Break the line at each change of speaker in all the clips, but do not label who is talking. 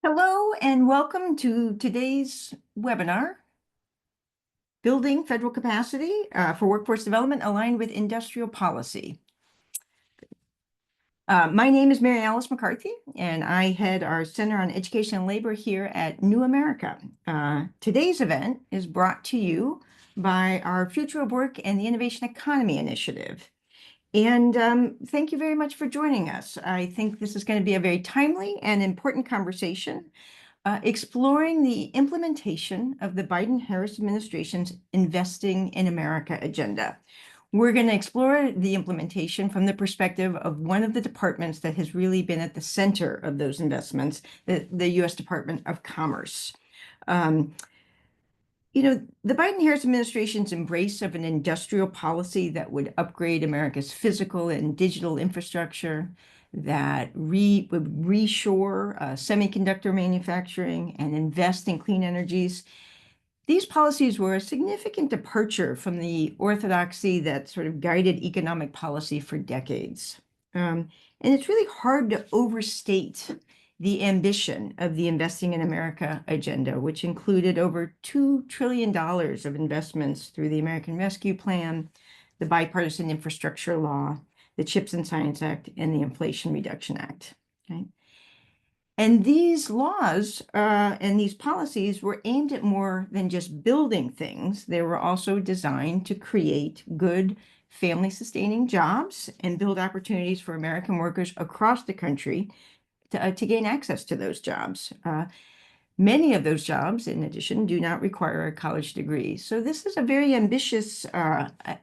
Hello and welcome to today's webinar, Building Federal Capacity for Workforce Development Aligned with Industrial Policy. My name is Mary Alice McCarthy, and I head our Center on Education and Labor here at New America. Today's event is brought to you by our Future of Work and the Innovation Economy Initiative. And thank you very much for joining us. I think this is going to be a very timely and important conversation exploring the implementation of the Biden-Harris administration's Investing in America agenda. We're going to explore the implementation from the perspective of one of the departments that has really been at the center of those investments, the U.S. Department of Commerce. The Biden-Harris administration's embrace of an industrial policy that would upgrade America's physical and digital infrastructure, that would reshore semiconductor manufacturing and invest in clean energies. These policies were a significant departure from the orthodoxy that sort of guided economic policy for decades. And it's really hard to overstate the ambition of the Investing in America agenda, which included over $2 trillion of investments through the American Rescue Plan, the Bipartisan Infrastructure Law, the CHIPS and Science Act, and the Inflation Reduction Act. Okay? And these laws and these policies were aimed at more than just building things. They were also designed to create good family-sustaining jobs and build opportunities for American workers across the country to gain access to those jobs. Many of those jobs, in addition, do not require a college degree. So this is a very ambitious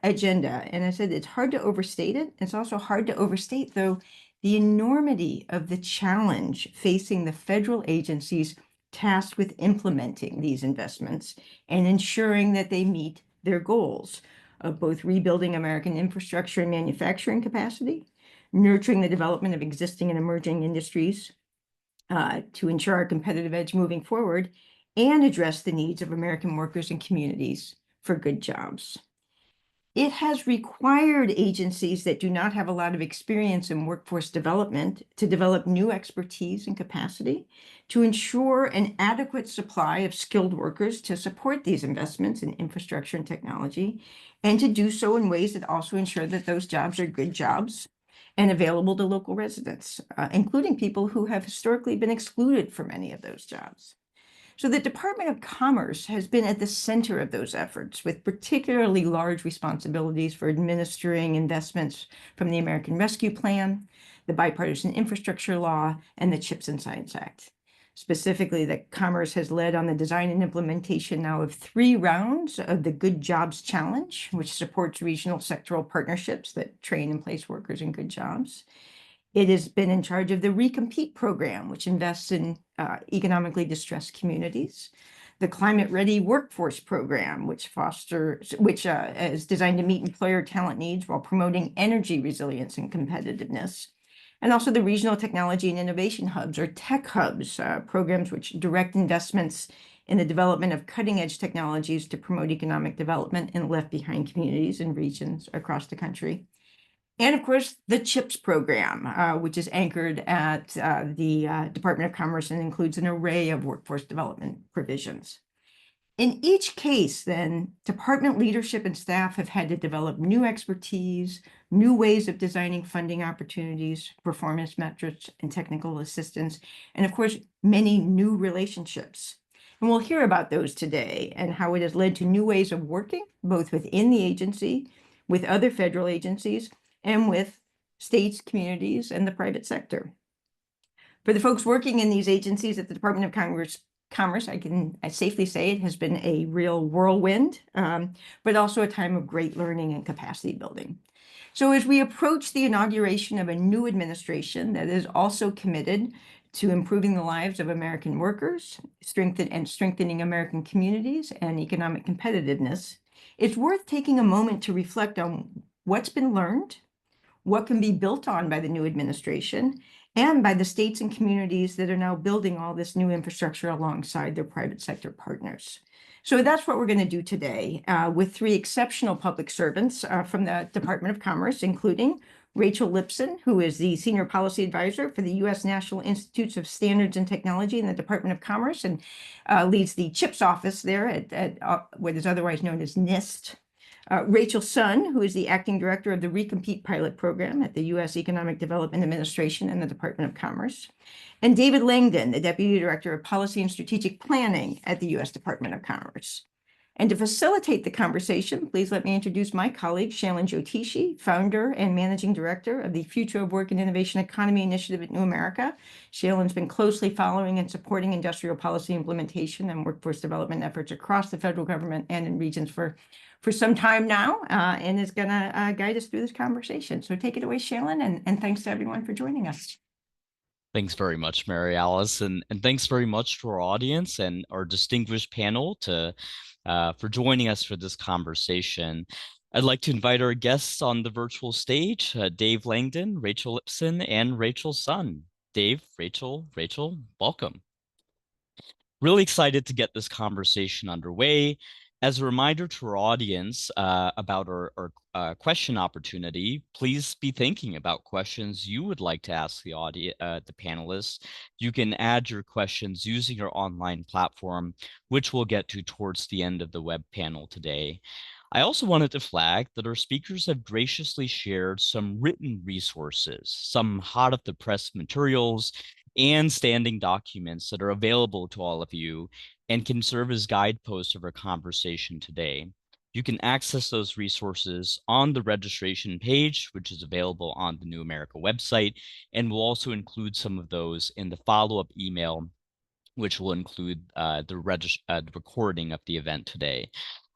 agenda. And I said it's hard to overstate it. It's also hard to overstate, though, the enormity of the challenge facing the federal agencies tasked with implementing these investments and ensuring that they meet their goals of both rebuilding American infrastructure and manufacturing capacity, nurturing the development of existing and emerging industries to ensure our competitive edge moving forward, and address the needs of American workers and communities for good jobs. It has required agencies that do not have a lot of experience in workforce development to develop new expertise and capacity to ensure an adequate supply of skilled workers to support these investments in infrastructure and technology, and to do so in ways that also ensure that those jobs are good jobs and available to local residents, including people who have historically been excluded from many of those jobs. So the Department of Commerce has been at the center of those efforts, with particularly large responsibilities for administering investments from the American Rescue Plan, the Bipartisan Infrastructure Law, and the CHIPS and Science Act. Specifically, that Commerce has led on the design and implementation now of 3 rounds of the Good Jobs Challenge, which supports regional sectoral partnerships that train and place workers in good jobs. It has been in charge of the Recompete program, which invests in economically distressed communities, the Climate Ready Workforce program, which is designed to meet employer talent needs while promoting energy resilience and competitiveness, and also the Regional Technology and Innovation Hubs, or tech hubs, programs which direct investments in the development of cutting-edge technologies to promote economic development in left-behind communities and regions across the country. And of course, the CHIPS program, which is anchored at the Department of Commerce and includes an array of workforce development provisions. In each case, then, department leadership and staff have had to develop new expertise, new ways of designing funding opportunities, performance metrics, and technical assistance, and of course, many new relationships. And we'll hear about those today and how it has led to new ways of working, both within the agency, with other federal agencies, and with states, communities, and the private sector. For the folks working in these agencies at the Department of Commerce, I safely say it has been a real whirlwind, but also a time of great learning and capacity building. So as we approach the inauguration of a new administration that is also committed to improving the lives of American workers, strengthening American communities and economic competitiveness, it's worth taking a moment to reflect on what's been learned, what can be built on by the new administration, and by the states and communities that are now building all this new infrastructure alongside their private sector partners. So that's what we're going to do today with 3 exceptional public servants from the Department of Commerce, including Rachel Lipson, who is the Senior Policy Advisor for the U.S. National Institutes of Standards and Technology in the Department of Commerce and leads the CHIPS office there at what is otherwise known as NIST. Rachel Sun, who is the Acting Director of the Recompete Pilot Program at the U.S. Economic Development Administration and the Department of Commerce. And David Langdon, the Deputy Director of Policy and Strategic Planning at the U.S. Department of Commerce. And to facilitate the conversation, please let me introduce my colleague, Shailin Jyotishi, founder and managing director of the Future of Work and Innovation Economy Initiative at New America. Shailin's been closely following and supporting industrial policy implementation and workforce development efforts across the federal government and in regions for some time now, and is going to guide us through this conversation. So take it away, Shailin, and thanks to everyone for joining us.
Thanks very much, Mary Alice, and thanks very much to our audience and our distinguished panel for joining us for this conversation. I'd like to invite our guests on the virtual stage, Dave Langdon, Rachel Lipson, and Rachel Sun. Dave, Rachel, welcome. Really excited to get this conversation underway. As a reminder to our audience about our question opportunity, please be thinking about questions you would like to ask the panelists. You can add your questions using your online platform, which we'll get to towards the end of the web panel today. I also wanted to flag that our speakers have graciously shared some written resources, some hot off the press materials, and standing documents that are available to all of you and can serve as guideposts of our conversation today. You can access those resources on the registration page, which is available on the New America website, and we'll also include some of those in the follow-up email, which will include the recording of the event today.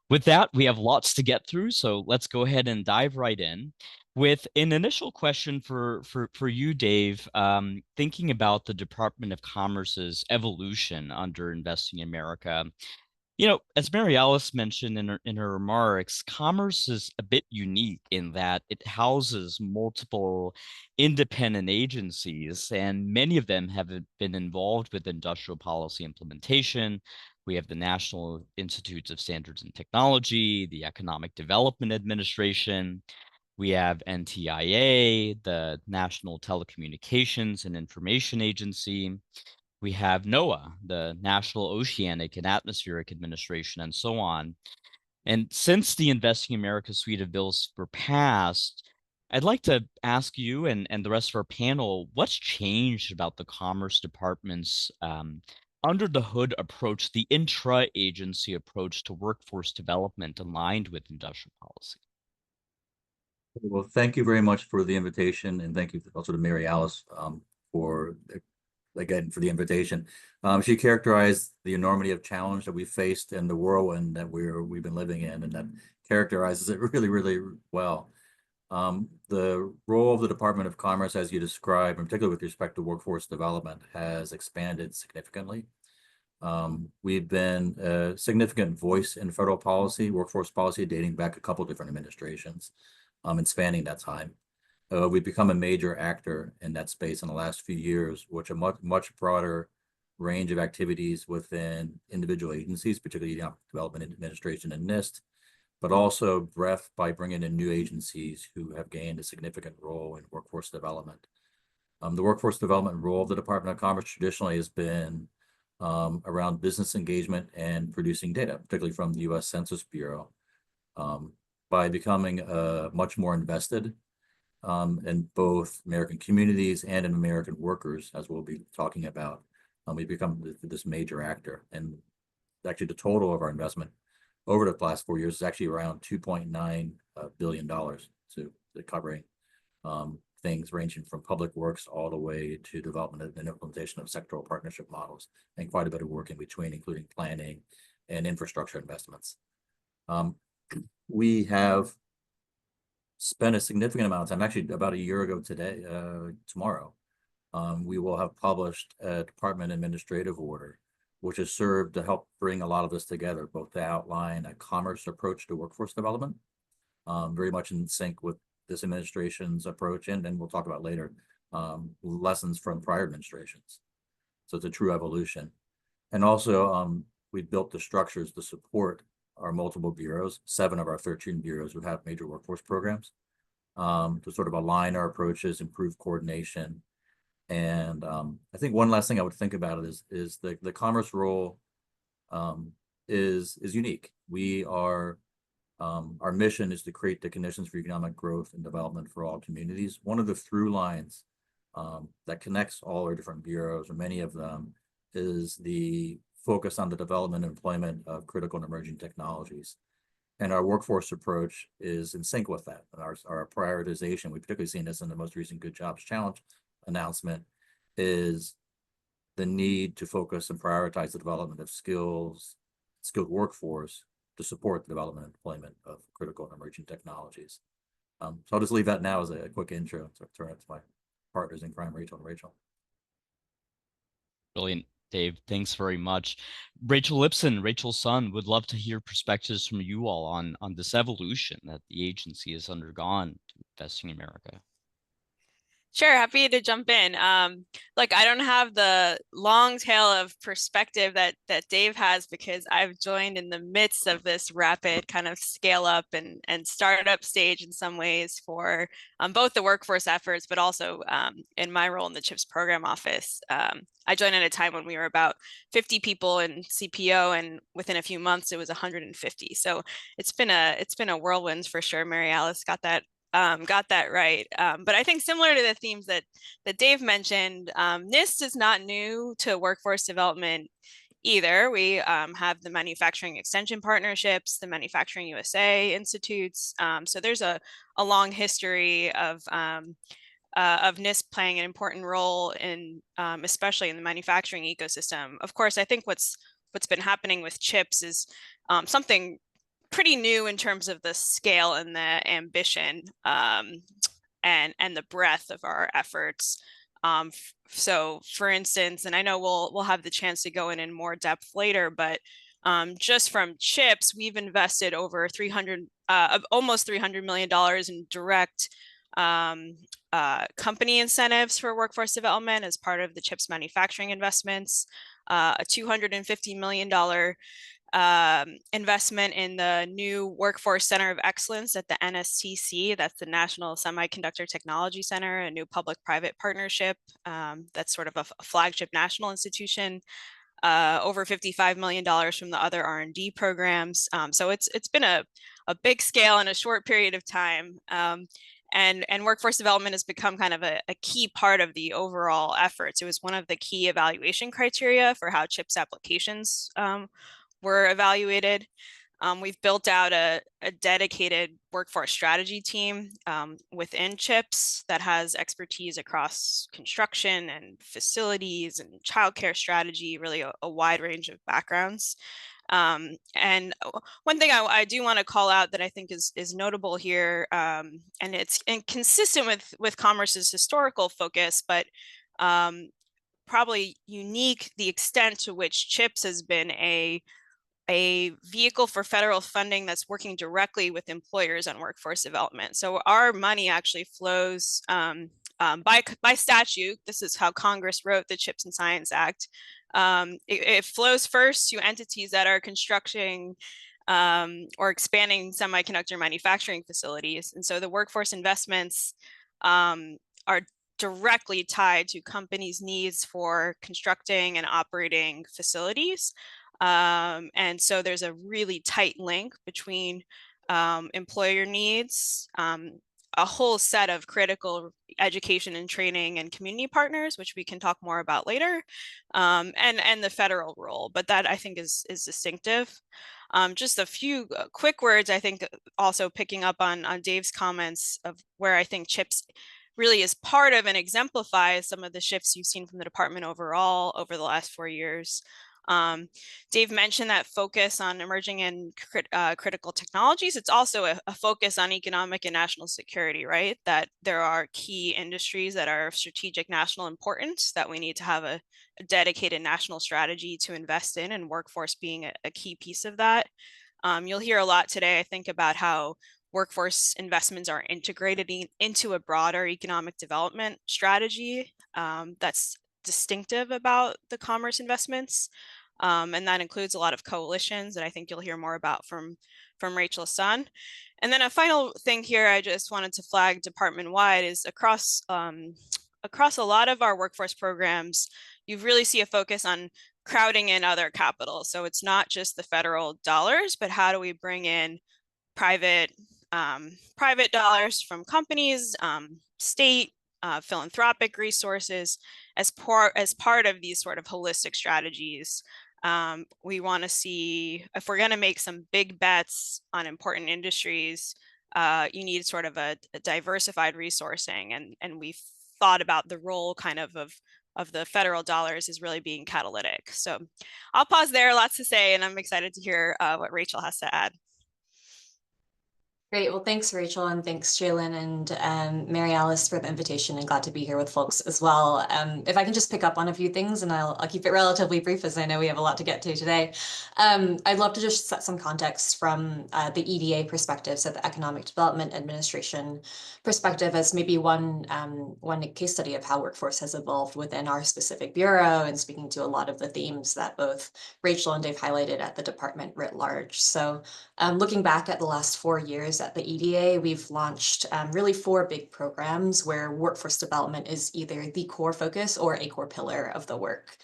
With that, we have lots to get through, so let's go ahead and dive right in. With an initial question for you, Dave, thinking about the Department of Commerce's evolution under Investing in America, as Mary Alice mentioned in her remarks, commerce is a bit unique in that it houses multiple independent agencies, and many of them have been involved with industrial policy implementation. We have the National Institutes of Standards and Technology, the Economic Development Administration. We have NTIA, the National Telecommunications and Information Agency. We have NOAA, the National Oceanic and Atmospheric Administration, and so on. And since the Investing in America suite of bills were passed, I'd like to ask you and the rest of our panel, what's changed about the Commerce Department's under the hood approach, the intra-agency approach to workforce development aligned with industrial policy?
Well, thank you very much for the invitation, and thank you also to Mary Alice for the invitation. She characterized the enormity of challenge that we faced in the whirlwind that we've been living in, and that characterizes it really, really well. The role of the Department of Commerce, as you described, and particularly with respect to workforce development, has expanded significantly. We've been a significant voice in federal policy, workforce policy, dating back a couple different administrations, and spanning that time. We've become a major actor in that space in the last few years, which a much broader range of activities within individual agencies, particularly the Development Administration and NIST, but also breadth by bringing in new agencies who have gained a significant role in workforce development. The workforce development role of the Department of Commerce traditionally has been around business engagement and producing data, particularly from the U.S. Census Bureau. By becoming much more invested in both American communities and in American workers, as we'll be talking about, we've become this major actor. And actually the total of our investment over the last 4 years is actually around $2.9 billion, so covering things ranging from public works all the way to development and implementation of sectoral partnership models, and quite a bit of work in between, including planning and infrastructure investments. We have spent a significant amount of time, actually about a year ago today, tomorrow, we will have published a department administrative order, which has served to help bring a lot of this together, both to outline a commerce approach to workforce development, very much in sync with this administration's approach, and then we'll talk about later, lessons from prior administrations. So it's a true evolution. And also, we built the structures to support our multiple bureaus, 7 of our 13 bureaus who have major workforce programs. to sort of align our approaches, improve coordination. And I think one last thing I would think about it is the commerce role is unique. We are our mission is to create the conditions for economic growth and development for all communities. One of the through lines that connects all our different bureaus, or many of them, is the focus on the development and employment of critical and emerging technologies. And our workforce approach is in sync with that. And our prioritization, we've particularly seen this in the most recent Good Jobs Challenge announcement, is the need to focus and prioritize the development of skilled workforce to support the development and employment of critical and emerging technologies. So I'll just leave that now as a quick intro to turn it to my partners in crime, Rachel and Rachel.
Brilliant, Dave. Thanks very much. Rachel Lipson, Rachel's son, would love to hear perspectives from you all on this evolution that the agency has undergone to investing in America.
Sure, happy to jump in. Look, I don't have the long tail of perspective that Dave has, because I've joined in the midst of this rapid kind of scale up and startup stage in some ways for both the workforce efforts, but also in my role in the CHIPS program office. I joined at a time when we were about 50 people in CPO, and within a few months it was 150. So it's been a whirlwind for sure. Mary Alice got that right. But I think similar to the themes that Dave mentioned, NIST is not new to workforce development either. We have the manufacturing extension partnerships, the Manufacturing USA Institutes. So there's a long history of NIST playing an important role in, especially in the manufacturing ecosystem. Of course, I think what's been happening with CHIPS is something pretty new in terms of the scale and the ambition and the breadth of our efforts. So for instance, and I know we'll have the chance to go in more depth later, but just from CHIPS, we've invested over almost $300 million in direct company incentives for workforce development as part of the CHIPS manufacturing investments, a $250 million investment in the new Workforce Center of Excellence at the NSTC. That's the National Semiconductor Technology Center, a new public-private partnership that's sort of a flagship national institution. Over $55 million from the other R&D programs. So it's been a big scale in a short period of time. And workforce development has become kind of a key part of the overall efforts. It was one of the key evaluation criteria for how CHIPS applications were evaluated. We've built out a dedicated workforce strategy team within CHIPS that has expertise across construction and facilities and childcare strategy, really a wide range of backgrounds. And one thing I do want to call out that I think is notable here, and it's consistent with Commerce's historical focus, but probably unique the extent to which CHIPS has been a vehicle for federal funding that's working directly with employers on workforce development. So our money actually flows by statute. This is how Congress wrote the CHIPS and Science Act. It flows first to entities that are constructing or expanding semiconductor manufacturing facilities. And so the workforce investments are directly tied to companies' needs for constructing and operating facilities. And so there's a really tight link between employer needs, a whole set of critical education and training and community partners, which we can talk more about later, and the federal role. But that I think is distinctive. Just a few quick words, I think, also picking up on Dave's comments of where I think CHIPS really is part of and exemplifies some of the shifts you've seen from the department overall over the last 4 years. Dave mentioned that focus on emerging and critical technologies. It's also a focus on economic and national security, right? That there are key industries that are of strategic national importance that we need to have a dedicated national strategy to invest in, and workforce being a key piece of that. You'll hear a lot today, I think, about how workforce investments are integrated into a broader economic development strategy that's distinctive about the commerce investments. And that includes a lot of coalitions that I think you'll hear more about from Rachel's son. And then a final thing here I just wanted to flag department-wide is across a lot of our workforce programs, you really see a focus on crowding in other capital. So it's not just the federal dollars, but how do we bring in private dollars from companies, state, philanthropic resources as part of these sort of holistic strategies. We want to see, if we're going to make some big bets on important industries, you need sort of a diversified resourcing, and we've thought about the role kind of the federal dollars as really being catalytic. So I'll pause there, lots to say, and I'm excited to hear what Rachel has to add.
Great. Well, thanks, Rachel, and thanks, Jalen and Mary Alice for the invitation, and glad to be here with folks as well. If I can just pick up on a few things, and I'll keep it relatively brief, as I know we have a lot to get to today. I'd love to just set some context from the EDA perspective, so the Economic Development Administration perspective, as maybe one case study of how workforce has evolved within our specific bureau, and speaking to a lot of the themes that both Rachel and Dave highlighted at the department writ large. So looking back at the last 4 years at the EDA, we've launched really 4 big programs where workforce development is either the core focus or a core pillar of the work.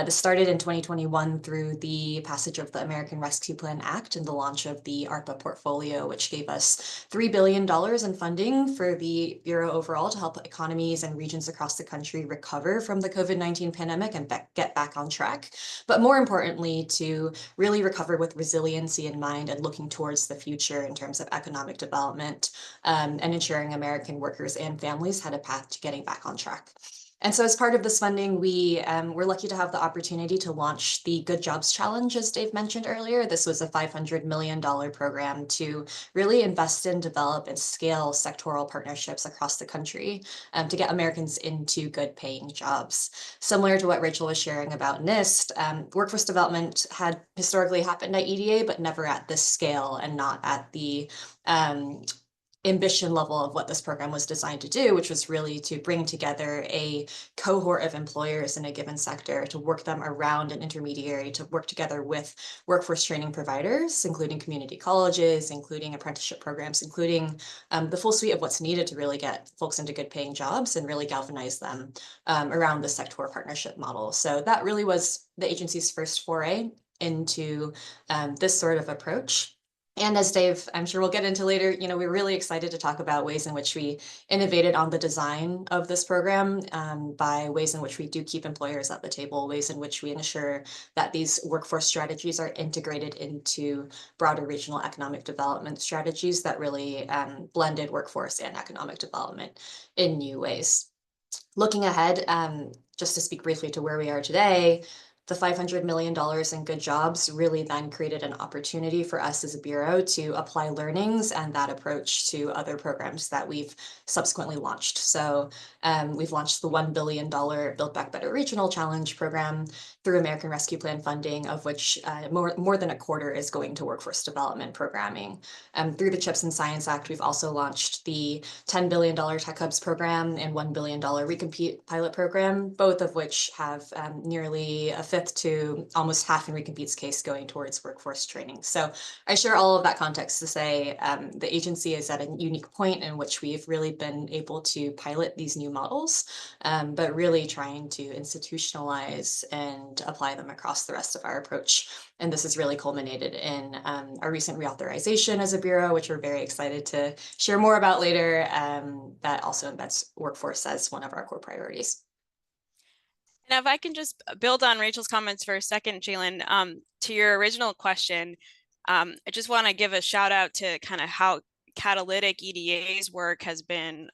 This started in 2021 through the passage of the American Rescue Plan Act and the launch of the ARPA portfolio, which gave us $3 billion in funding for the Bureau overall to help economies and regions across the country recover from the COVID-19 pandemic and get back on track. But more importantly, to really recover with resiliency in mind and looking towards the future in terms of economic development and ensuring American workers and families had a path to getting back on track. And so as part of this funding, we were lucky to have the opportunity to launch the Good Jobs Challenge, as Dave mentioned earlier. This was a $500 million program to really invest in, develop, and scale sectoral partnerships across the country to get Americans into good paying jobs. Similar to what Rachel was sharing about NIST, workforce development had historically happened at EDA, but never at this scale and not at the ambition level of what this program was designed to do, which was really to bring together a cohort of employers in a given sector, to work them around an intermediary, to work together with workforce training providers, including community colleges, including apprenticeship programs, including the full suite of what's needed to really get folks into good paying jobs and really galvanize them around the sector partnership model. So that really was the agency's first foray into this sort of approach. And as Dave, I'm sure we'll get into later, we're really excited to talk about ways in which we innovated on the design of this program by ways in which we do keep employers at the table, ways in which we ensure that these workforce strategies are integrated into broader regional economic development strategies that really blended workforce and economic development in new ways. Looking ahead, just to speak briefly to where we are today, the $500 million in Good Jobs really then created an opportunity for us as a bureau to apply learnings and that approach to other programs that we've subsequently launched. So we've launched the $1 billion Build Back Better Regional Challenge program through American Rescue Plan funding, of which more than a quarter is going to workforce development programming. Through the CHIPS and Science Act, we've also launched the $10 billion Tech Hubs program and $1 billion Recompete pilot program, both of which have nearly a fifth to almost half in Recompete's case going towards workforce training. So I share all of that context to say the agency is at a unique point in which we've really been able to pilot these new models, but really trying to institutionalize and apply them across the rest of our approach. And this has really culminated in our recent reauthorization as a bureau, which we're very excited to share more about later, that also embeds workforce as one of our core priorities.
Now, if I can just build on Rachel's comments for a second, Jalen, to your original question, I just want to give a shout out to kind of how catalytic EDA's work has been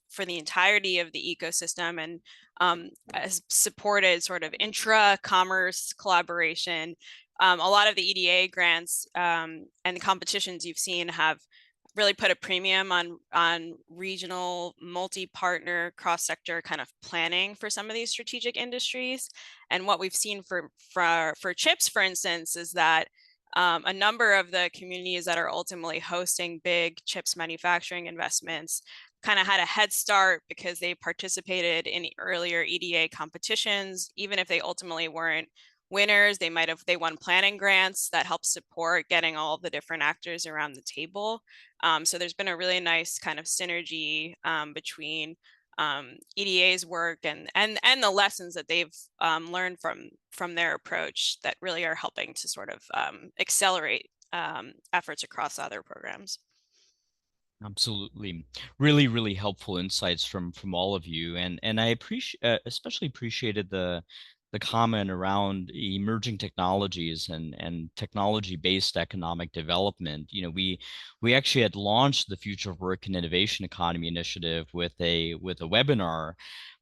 for the entirety of the ecosystem, and has supported sort of intra-commerce collaboration. A lot of the EDA grants and the competitions you've seen have really put a premium on regional, multi-partner, cross-sector kind of planning for some of these strategic industries. And what we've seen for CHIPS, for instance, is that a number of the communities that are ultimately hosting big CHIPS manufacturing investments kind of had a head start because they participated in earlier EDA competitions, even if they ultimately weren't winners. They won planning grants that help support getting all the different actors around the table. So there's been a really nice kind of synergy between EDA's work and the lessons that they've learned from their approach that really are helping to sort of accelerate efforts across other programs.
Absolutely. Really, really helpful insights from all of you. And I especially appreciated the comment around emerging technologies and technology-based economic development. You know, we actually had launched the Future of Work and Innovation Economy Initiative with a webinar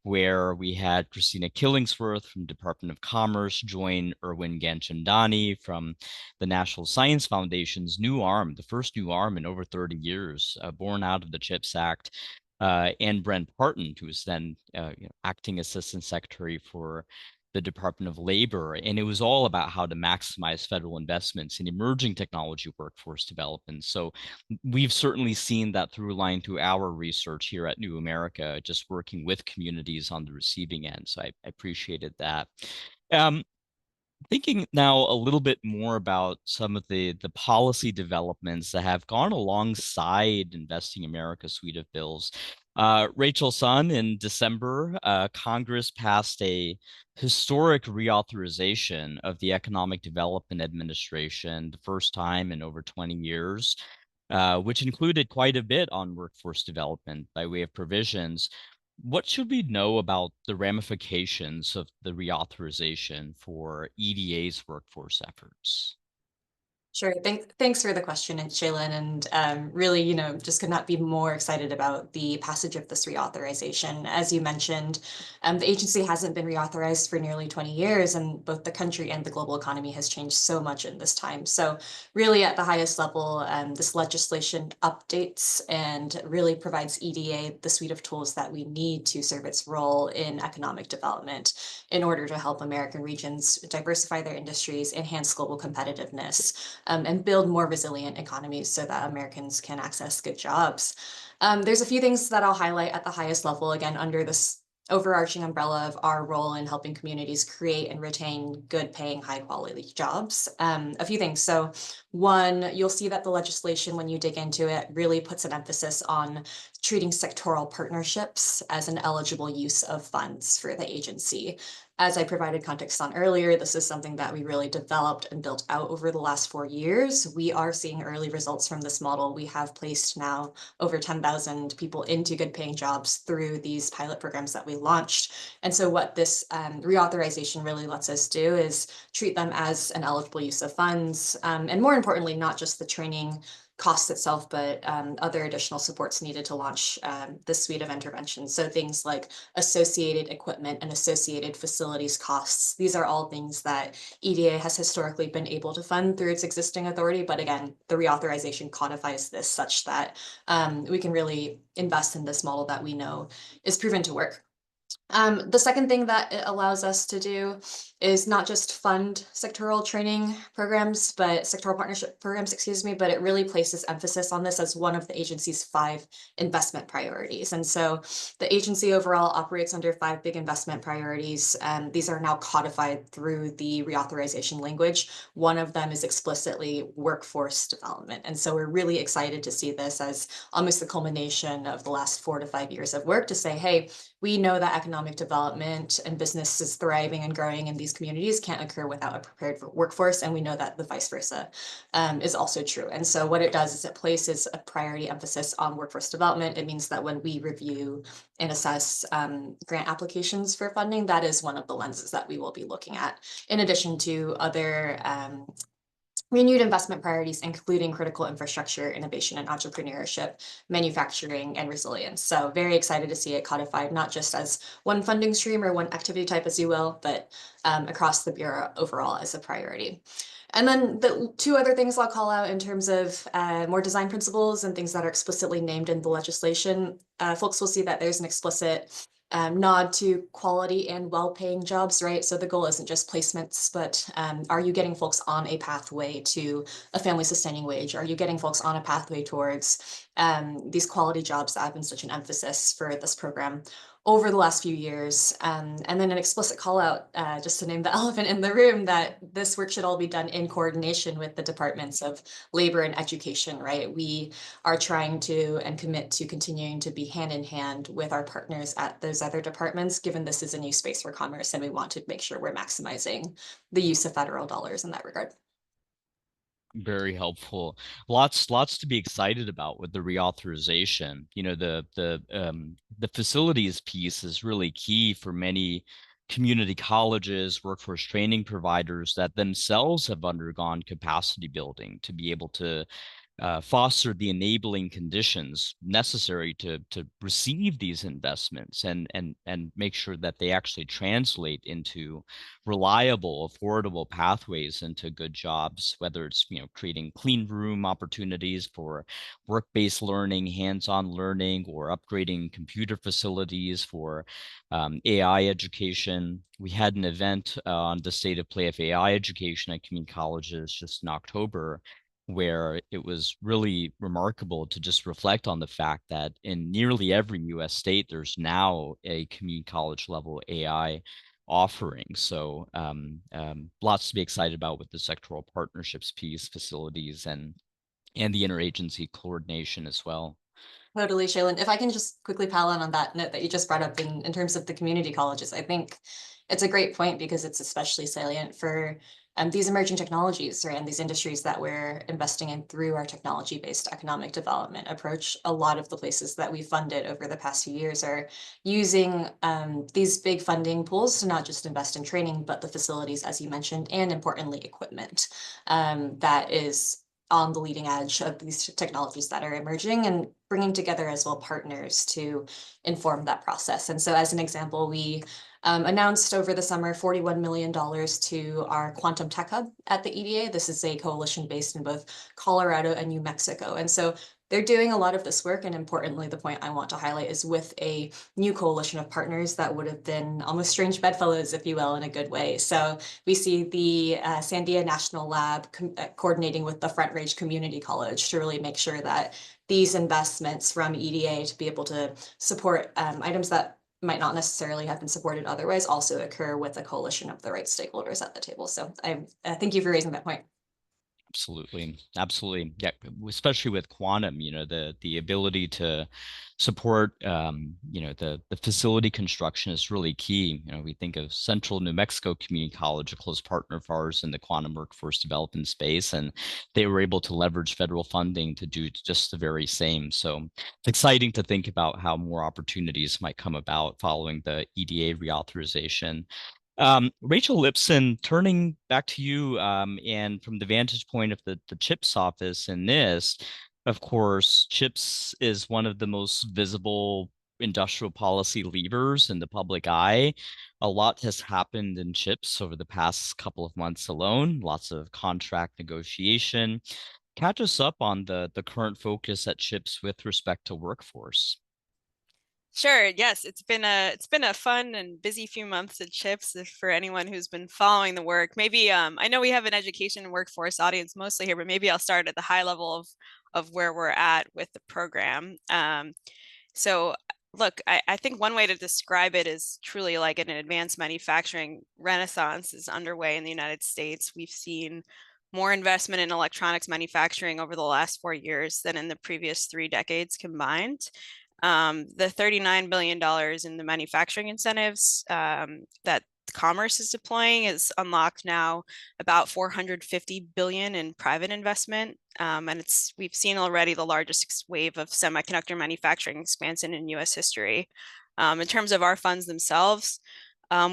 where we had Christina Killingsworth from Department of Commerce join Erwin Ganchandani from the National Science Foundation's new arm, the first new arm in over 30 years, born out of the CHIPS Act, and Brent Parton, who was then acting assistant secretary for the Department of Labor. And it was all about how to maximize federal investments in emerging technology workforce development. So we've certainly seen that through line through our research here at New America, just working with communities on the receiving end. So I appreciated that. Thinking now a little bit more about some of the policy developments that have gone alongside Investing America suite of bills. Rachel Sun, in December, Congress passed a historic reauthorization of the Economic Development Administration, the first time in over 20 years, which included quite a bit on workforce development by way of provisions. What should we know about the ramifications of the reauthorization for EDA's workforce efforts?
Sure. Thanks for the question, Shaylin. And really, just could not be more excited about the passage of this reauthorization. As you mentioned, the agency hasn't been reauthorized for nearly 20 years, and both the country and the global economy has changed so much in this time. So really at the highest level, this legislation updates and really provides EDA the suite of tools that we need to serve its role in economic development in order to help American regions diversify their industries, enhance global competitiveness, and build more resilient economies so that Americans can access good jobs. There's a few things that I'll highlight at the highest level, again, under this overarching umbrella of our role in helping communities create and retain good paying, high quality jobs. A few things. So one, you'll see that the legislation, when you dig into it, really puts an emphasis on treating sectoral partnerships as an eligible use of funds for the agency. As I provided context on earlier, this is something that we really developed and built out over the last 4 years. We are seeing early results from this model. We have placed now over 10,000 people into good paying jobs through these pilot programs that we launched. And so what this reauthorization really lets us do is treat them as an eligible use of funds. And more importantly, not just the training cost itself, but other additional supports needed to launch this suite of interventions. So things like associated equipment and associated facilities costs. These are all things that EDA has historically been able to fund through its existing authority. But again, the reauthorization codifies this such that we can really invest in this model that we know is proven to work. The second thing that it allows us to do is not just fund sectoral training programs, but sectoral partnership programs, but it really places emphasis on this as one of the agency's 5 investment priorities. And so the agency overall operates under 5 big investment priorities. These are now codified through the reauthorization language. One of them is explicitly workforce development. And so we're really excited to see this as almost the culmination of the last 4 to 5 years of work to say, hey, we know that economic development and businesses thriving and growing in these communities can't occur without a prepared workforce. And we know that the vice versa is also true. And so what it does is it places a priority emphasis on workforce development. It means that when we review and assess grant applications for funding, that is one of the lenses that we will be looking at, in addition to other renewed investment priorities, including critical infrastructure, innovation and entrepreneurship, manufacturing, and resilience. So very excited to see it codified, not just as one funding stream or one activity type, as you will, but across the Bureau overall as a priority. And then the 2 other things I'll call out in terms of more design principles and things that are explicitly named in the legislation. Folks will see that there's an explicit nod to quality and well-paying jobs, right? So the goal isn't just placements, but are you getting folks on a pathway to a family-sustaining wage? Are you getting folks on a pathway towards these quality jobs that have been such an emphasis for this program over the last few years. And then an explicit call out, just to name the elephant in the room, that this work should all be done in coordination with the departments of labor and education, right? We are trying to and commit to continuing to be hand in hand with our partners at those other departments, given this is a new space for commerce, and we want to make sure we're maximizing the use of federal dollars in that regard.
Very helpful. Lots to be excited about with the reauthorization. You know, the facilities piece is really key for many community colleges, workforce training providers that themselves have undergone capacity building to be able to foster the enabling conditions necessary to receive these investments and make sure that they actually translate into reliable, affordable pathways into good jobs, whether it's, you know, creating clean room opportunities for work-based learning, hands-on learning, or upgrading computer facilities for AI education. We had an event on the state of play of AI education at community colleges just in October, where it was really remarkable to just reflect on the fact that in nearly every US state, there's now a community college level AI offering. So lots to be excited about with the sectoral partnerships piece, facilities, and the interagency coordination as well.
Totally, Shaylin. If I can just quickly pile on that note that you just brought up in terms of the community colleges, I think it's a great point because it's especially salient for these emerging technologies, right, and these industries that we're investing in through our technology-based economic development approach. A lot of the places that we funded over the past few years are using these big funding pools to not just invest in training, but the facilities, as you mentioned, and importantly, equipment that is on the leading edge of these technologies that are emerging, and bringing together as well partners to inform that process. And so as an example, we announced over the summer $41 million to our Quantum Tech Hub at the EDA. This is a coalition based in both Colorado and New Mexico. And so they're doing a lot of this work. And importantly, the point I want to highlight is with a new coalition of partners that would have been almost strange bedfellows, if you will, in a good way. So we see the Sandia National Lab coordinating with the Front Range Community College to really make sure that these investments from EDA to be able to support items that might not necessarily have been supported otherwise also occur with a coalition of the right stakeholders at the table. So I thank you for raising that point.
Absolutely. Yeah, especially with quantum, you know, the ability to support, you know, the facility construction is really key. You know, we think of Central New Mexico Community College, a close partner of ours in the quantum workforce development space, and they were able to leverage federal funding to do just the very same. So it's exciting to think about how more opportunities might come about following the EDA reauthorization. Rachel Lipson, turning back to you, and from the vantage point of the CHIPS office in this, of course, CHIPS is one of the most visible industrial policy levers in the public eye. A lot has happened in CHIPS over the past couple of months alone, lots of contract negotiation. Catch us up on the current focus at CHIPS with respect to workforce.
Sure. Yes, it's been a fun and busy few months at CHIPS for anyone who's been following the work. Maybe I know we have an education and workforce audience mostly here, but maybe I'll start at the high level of where we're at with the program. So look, I think one way to describe it is truly like an advanced manufacturing renaissance is underway in the United States. We've seen more investment in electronics manufacturing over the last 4 years than in the previous 3 decades combined. The $39 billion in the manufacturing incentives that Commerce is deploying is unlocked now about $450 billion in private investment. And we've seen already the largest wave of semiconductor manufacturing expansion in US history. In terms of our funds themselves,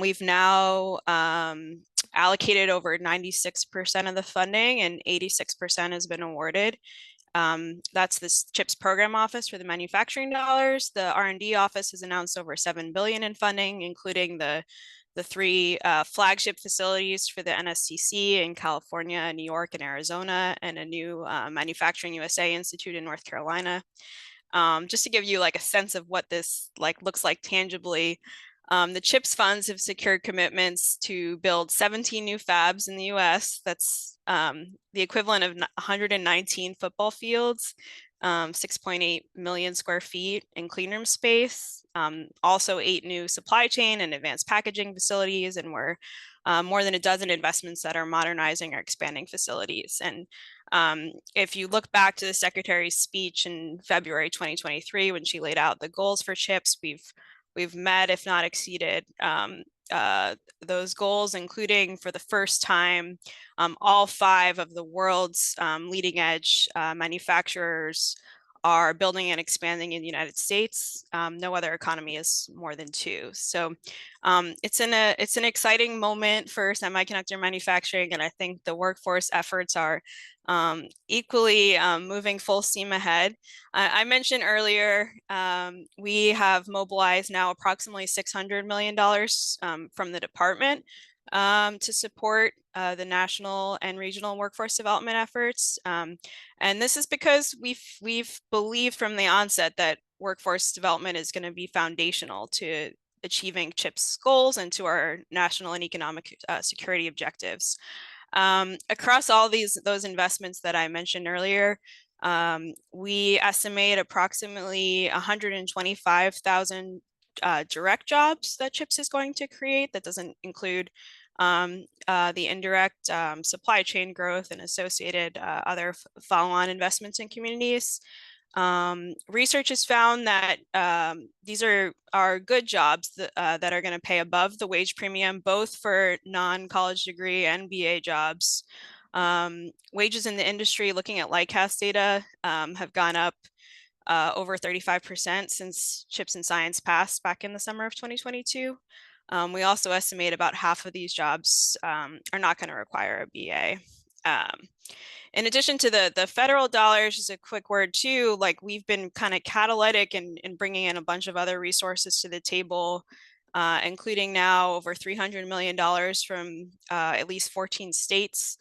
we've now allocated over 96% of the funding and 86% has been awarded. That's this CHIPS program office for the manufacturing dollars. The R&D office has announced over $7 billion in funding, including the 3 flagship facilities for the NSTC in California, New York, and Arizona, and a new Manufacturing USA Institute in North Carolina. Just to give you like a sense of what this looks like tangibly, the CHIPS funds have secured commitments to build 17 new fabs in the US. That's the equivalent of 119 football fields. 6.8 million square feet in clean room space, also 8 new supply chain and advanced packaging facilities, and we're more than a dozen investments that are modernizing or expanding facilities. And if you look back to the Secretary's speech in February 2023, when she laid out the goals for CHIPS, we've met, if not exceeded, those goals, including for the first time, all 5 of the world's leading edge manufacturers are building and expanding in the United States. No other economy is more than 2. So it's an exciting moment for semiconductor manufacturing, and I think the workforce efforts are equally moving full steam ahead. I mentioned earlier, we have mobilized now approximately $600 million from the department to support the national and regional workforce development efforts. And this is because we've believed from the onset that workforce development is going to be foundational to achieving CHIPS goals and to our national and economic security objectives. Across all those investments that I mentioned earlier, we estimate approximately 125,000 direct jobs that CHIPS is going to create. That doesn't include the indirect supply chain growth and associated other follow-on investments in communities. Research has found that these are good jobs that are going to pay above the wage premium, both for non-college degree and BA jobs. Wages in the industry, looking at Lightcast data, have gone up over 35% since CHIPS and Science passed back in the summer of 2022. We also estimate about half of these jobs are not going to require a BA. In addition to the federal dollars, just a quick word too, like we've been kind of catalytic in bringing in a bunch of other resources to the table, including now over $300 million from at least 14 states,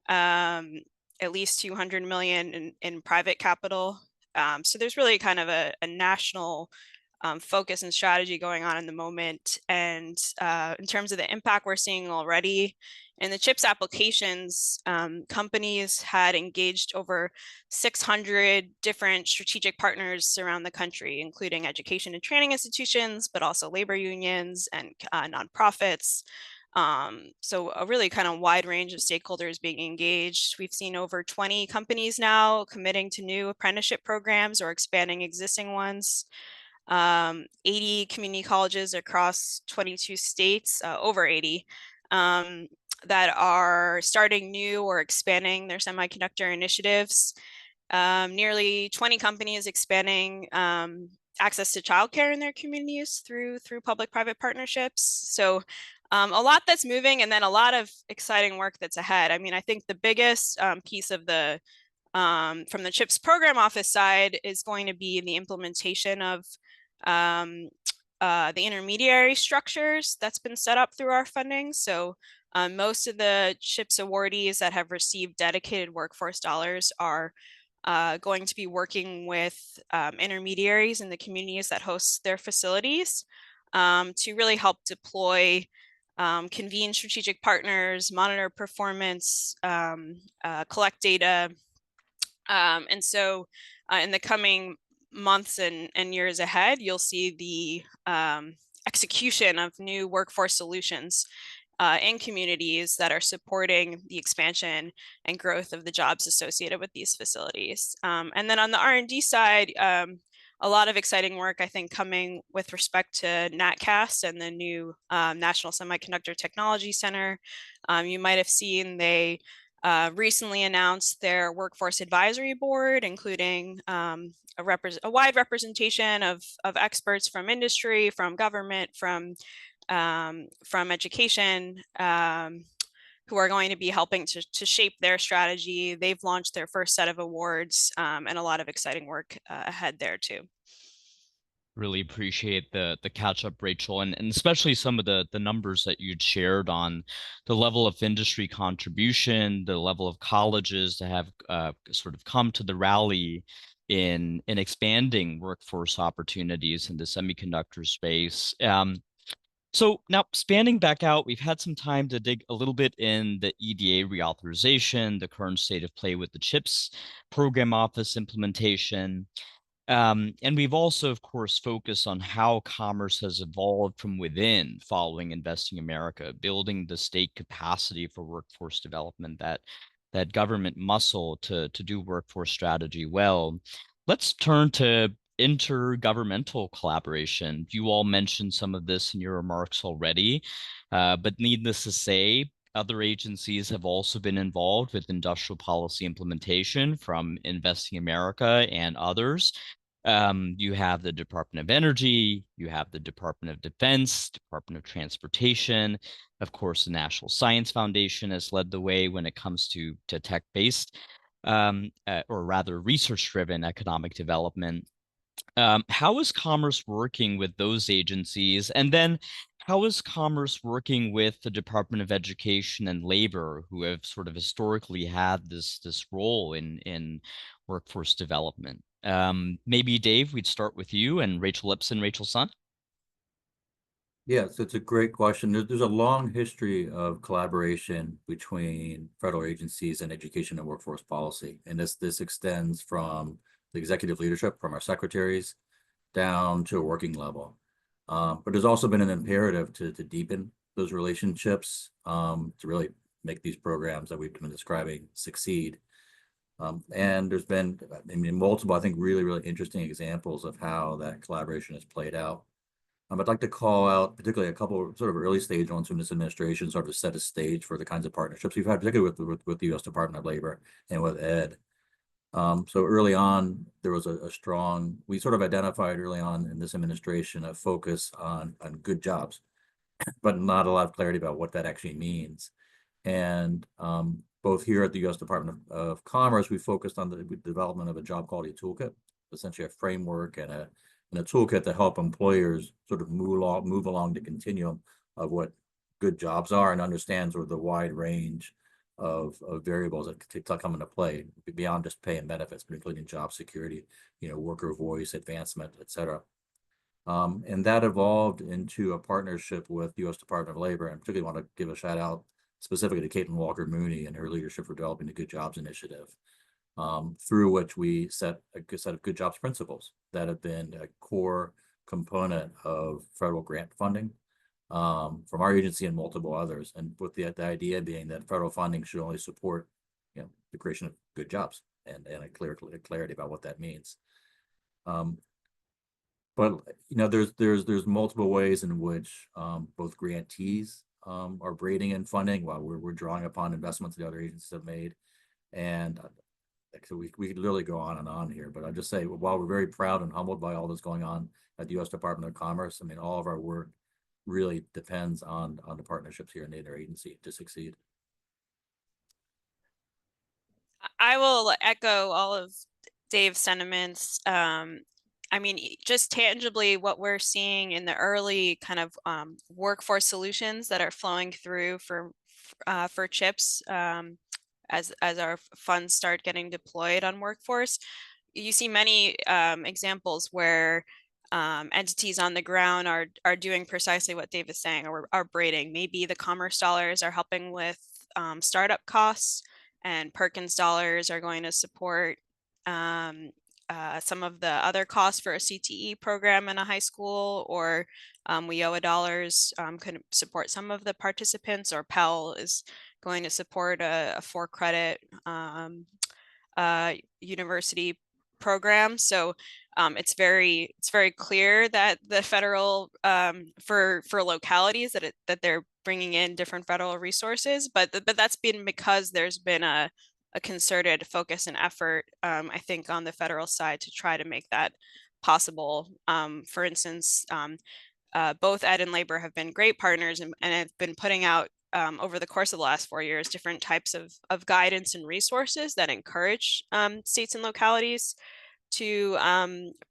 at least 200 million in private capital. So there's really kind of a national focus and strategy going on in the moment. And in terms of the impact we're seeing already in the CHIPS applications, companies had engaged over 600 different strategic partners around the country, including education and training institutions, but also labor unions and nonprofits. So a really kind of wide range of stakeholders being engaged. We've seen over 20 companies now committing to new apprenticeship programs or expanding existing ones. 80 community colleges across 22 states, over 80, that are starting new or expanding their semiconductor initiatives. Nearly 20 companies expanding access to childcare in their communities through public-private partnerships. So a lot that's moving, and then a lot of exciting work that's ahead. I mean, I think the biggest piece of the from the CHIPS program office side is going to be the implementation of the intermediary structures that's been set up through our funding. So most of the CHIPS awardees that have received dedicated workforce dollars are going to be working with intermediaries in the communities that host their facilities to really help deploy, convene strategic partners, monitor performance, collect data. And so in the coming months and years ahead, you'll see the execution of new workforce solutions in communities that are supporting the expansion and growth of the jobs associated with these facilities. And then on the R&D side, a lot of exciting work, I think, coming with respect to NatCast and the new National Semiconductor Technology Center. You might have seen they recently announced their workforce advisory board, including a wide representation of experts from industry, from government, from education, who are going to be helping to shape their strategy. They've launched their first set of awards, and a lot of exciting work ahead there too.
Really appreciate the catch up, Rachel, and especially some of the numbers that you'd shared on the level of industry contribution, the level of colleges that have sort of come to the rally in expanding workforce opportunities in the semiconductor space. So now spanning back out, we've had some time to dig a little bit in the EDA reauthorization, the current state of play with the CHIPS program office implementation. And we've also, of course, focused on how commerce has evolved from within following Investing America, building the state capacity for workforce development, that government muscle to do workforce strategy well. Let's turn to intergovernmental collaboration. You all mentioned some of this in your remarks already, but needless to say, other agencies have also been involved with industrial policy implementation, from Investing America and others. You have the Department of Energy, you have the Department of Defense, Department of Transportation. Of course, the National Science Foundation has led the way when it comes to tech-based, or rather research-driven economic development. How is Commerce working with those agencies? And then how is Commerce working with the Department of Education and Labor, who have sort of historically had this role in workforce development? Maybe Dave, we'd start with you, and Rachel Lipson, Rachel Sun.
Yes, it's a great question. There's a long history of collaboration between federal agencies and education and workforce policy. And this extends from the executive leadership, from our secretaries, down to a working level. But there's also been an imperative to deepen those relationships, to really make these programs that we've been describing succeed. And there's been, I mean, multiple, I think, really, really interesting examples of how that collaboration has played out. I'd like to call out particularly a couple of sort of early stage ones from this administration, sort of to set a stage for the kinds of partnerships we've had, particularly with the U.S. Department of Labor and with ED. So early on, there was a strong, we sort of identified early on in this administration a focus on good jobs, but not a lot of clarity about what that actually means. And both here at the U.S. Department of Commerce, we focused on the development of a job quality toolkit, essentially a framework and a toolkit to help employers sort of move along the continuum of what good jobs are, and understand sort of the wide range of variables that come into play beyond just pay and benefits, but including job security, worker voice, advancement, et cetera. And that evolved into a partnership with the U.S. Department of Labor, and particularly want to give a shout out specifically to Caitlin Walker Mooney and her leadership for developing the Good Jobs Initiative, through which we set a set of good jobs principles that have been a core component of federal grant funding, from our agency and multiple others. And with the idea being that federal funding should only support, the creation of good jobs and a clarity about what that means. But there's multiple ways in which both grantees are braiding in funding while we're drawing upon investments the other agencies have made. And so we could literally go on and on here, but I'll just say, while we're very proud and humbled by all that's going on at the U.S. Department of Commerce, I mean, all of our work really depends on the partnerships here in the interagency to succeed.
I will echo all of Dave's sentiments. I mean, just tangibly what we're seeing in the early kind of workforce solutions that are flowing through for CHIPS, as our funds start getting deployed on workforce, you see many examples where entities on the ground are doing precisely what Dave is saying, or are braiding. Maybe the commerce dollars are helping with startup costs, and Perkins dollars are going to support some of the other costs for a CTE program in a high school, or WIOA dollars could support some of the participants, or Pell is going to support a 4-credit university program. So it's very clear that the federal for localities that they're bringing in different federal resources, but that's been because there's been a concerted focus and effort, I think, on the federal side to try to make that possible. For instance, both Ed and Labor have been great partners and have been putting out over the course of the last 4 years different types of guidance and resources that encourage states and localities to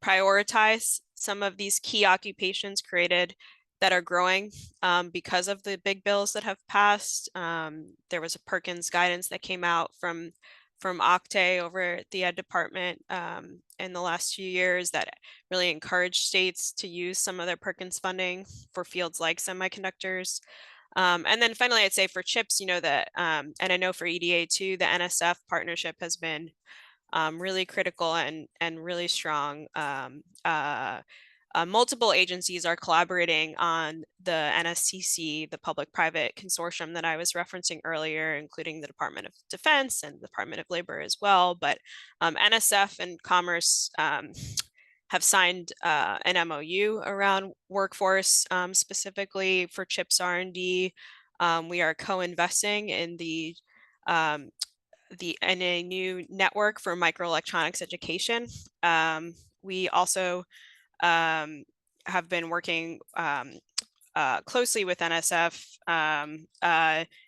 prioritize some of these key occupations created that are growing because of the big bills that have passed. There was a Perkins guidance that came out from Octay over at the Ed Department in the last few years that really encouraged states to use some of their Perkins funding for fields like semiconductors. And then finally, I'd say for CHIPS, you know, that, and I know for EDA too, the NSF partnership has been really critical and really strong. Multiple agencies are collaborating on the NSCC, the public-private consortium that I was referencing earlier, including the Department of Defense and the Department of Labor as well. But NSF and Commerce have signed an MOU around workforce specifically for CHIPS R&D. We are co-investing in in a new network for microelectronics education. We also have been working closely with NSF,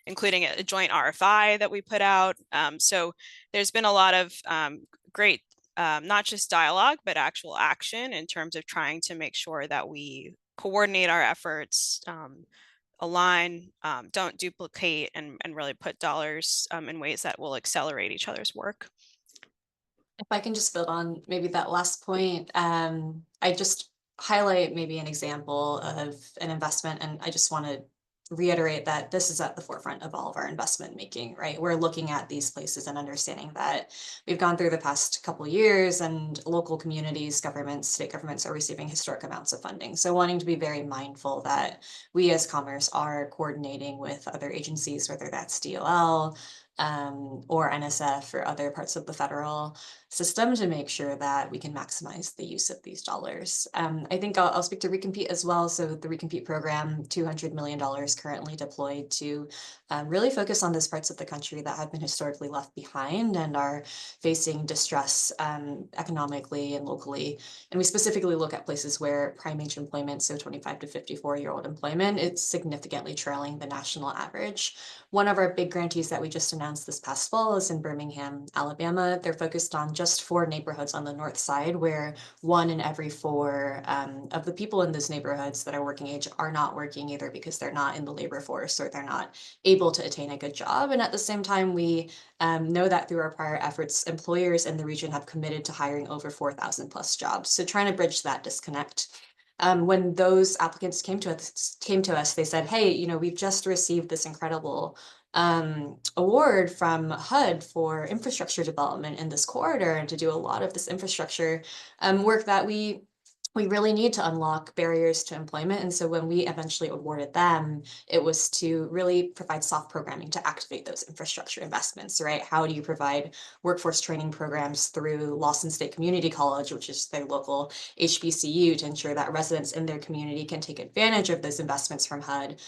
including a joint RFI that we put out. So there's been a lot of great, not just dialogue, but actual action in terms of trying to make sure that we coordinate our efforts, align, don't duplicate, and really put dollars in ways that will accelerate each other's work.
If I can just build on maybe that last point, I just highlight maybe an example of an investment, and I just want to reiterate that this is at the forefront of all of our investment making, right? We're looking at these places and understanding that we've gone through the past couple of years and local communities, governments, state governments are receiving historic amounts of funding. So wanting to be very mindful that we as Commerce are coordinating with other agencies, whether that's DOL, or NSF or other parts of the federal system to make sure that we can maximize the use of these dollars. I think I'll speak to Recompete as well. So the Recompete program, $200 million currently deployed to really focus on those parts of the country that have been historically left behind and are facing distress economically and locally. And we specifically look at places where prime age employment, so 25 to 54-year-old employment, it's significantly trailing the national average. One of our big grantees that we just announced this past fall is in Birmingham, Alabama. They're focused on just 4 neighborhoods on the north side where 1 in every 4 of the people in those neighborhoods that are working age are not working either because they're not in the labor force or they're not able to attain a good job. And at the same time, we know that through our prior efforts, employers in the region have committed to hiring over 4,000 plus jobs. So trying to bridge that disconnect. When those applicants came to us, they said, hey, you know, we've just received this incredible award from HUD for infrastructure development in this corridor and to do a lot of this infrastructure work that we really need to unlock barriers to employment. And so when we eventually awarded them, it was to really provide soft programming to activate those infrastructure investments, right? How do you provide workforce training programs through Lawson State Community College, which is their local HBCU, to ensure that residents in their community can take advantage of those investments from HUD,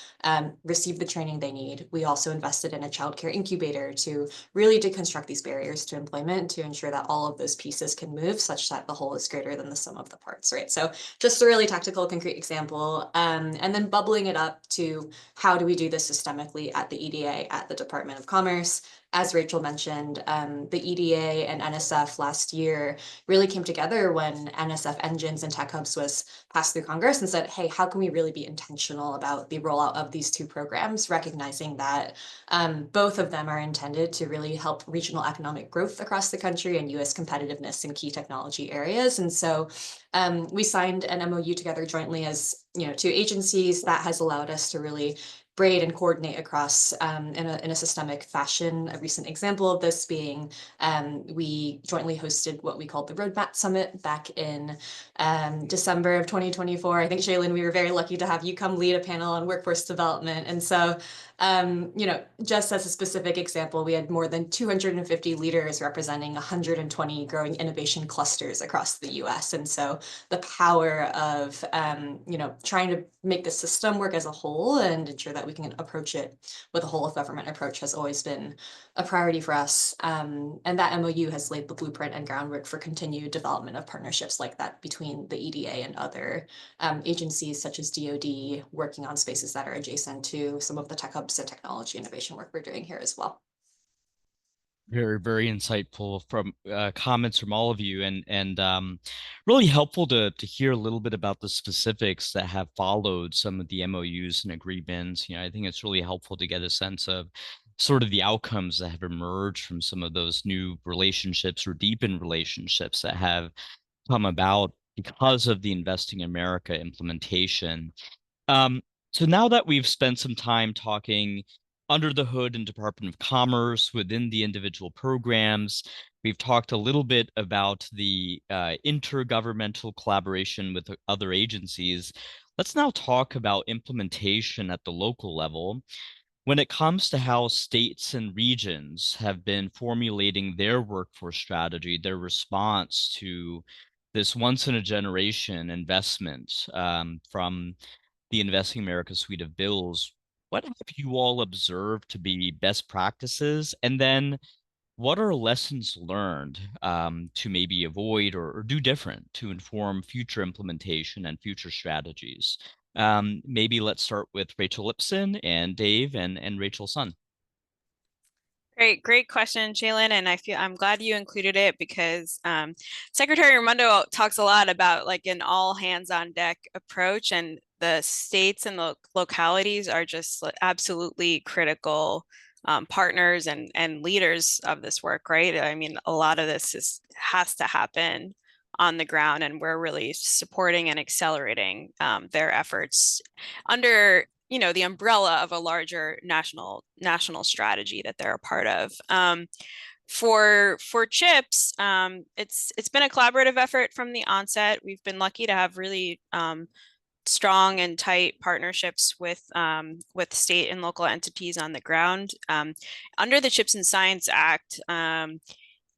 receive the training they need. We also invested in a childcare incubator to really deconstruct these barriers to employment to ensure that all of those pieces can move such that the whole is greater than the sum of the parts, right? So just a really tactical, concrete example, and then bubbling it up to how do we do this systemically at the EDA, at the Department of Commerce. As Rachel mentioned, the EDA and NSF last year really came together when NSF Engines and Tech Hubs was passed through Congress and said, hey, how can we really be intentional about the rollout of these 2 programs, recognizing that both of them are intended to really help regional economic growth across the country and US competitiveness in key technology areas. And so we signed an MOU together jointly as 2 agencies that has allowed us to really braid and coordinate across in a systemic fashion. A recent example of this being we jointly hosted what we called the Roadmap Summit back in December of 2024. I think, Shaylin, we were very lucky to have you come lead a panel on workforce development. And so, just as a specific example, we had more than 250 leaders representing 120 growing innovation clusters across the US. And so the power of, trying to make the system work as a whole and ensure that we can approach it with a whole of government approach has always been a priority for us. And that MOU has laid the blueprint and groundwork for continued development of partnerships like that between the EDA and other agencies such as DoD, working on spaces that are adjacent to some of the tech hubs and technology innovation work we're doing here as well.
Very, very insightful from comments from all of you, and really helpful to hear a little bit about the specifics that have followed some of the MOUs and agreements. I think it's really helpful to get a sense of sort of the outcomes that have emerged from some of those new relationships or deepened relationships that have come about because of the Investing in America implementation. So now that we've spent some time talking under the hood in Department of Commerce within the individual programs, we've talked a little bit about the intergovernmental collaboration with other agencies. Let's now talk about implementation at the local level. When it comes to how states and regions have been formulating their workforce strategy, their response to this once in a generation investment from the Investing America suite of bills, what have you all observed to be best practices? And then what are lessons learned to maybe avoid or do different to inform future implementation and future strategies? Maybe let's start with Rachel Lipson and Dave and Rachel Sun.
Great question, Jalen, and I'm glad you included it because Secretary Raimondo talks a lot about like an all hands on deck approach, and the states and the localities are just absolutely critical partners and leaders of this work, right? I mean, a lot of this has to happen on the ground, and we're really supporting and accelerating their efforts under the umbrella of a larger national strategy that they're a part of. For CHIPS, it's been a collaborative effort from the onset. We've been lucky to have really strong and tight partnerships with state and local entities on the ground. Under the CHIPS and Science Act,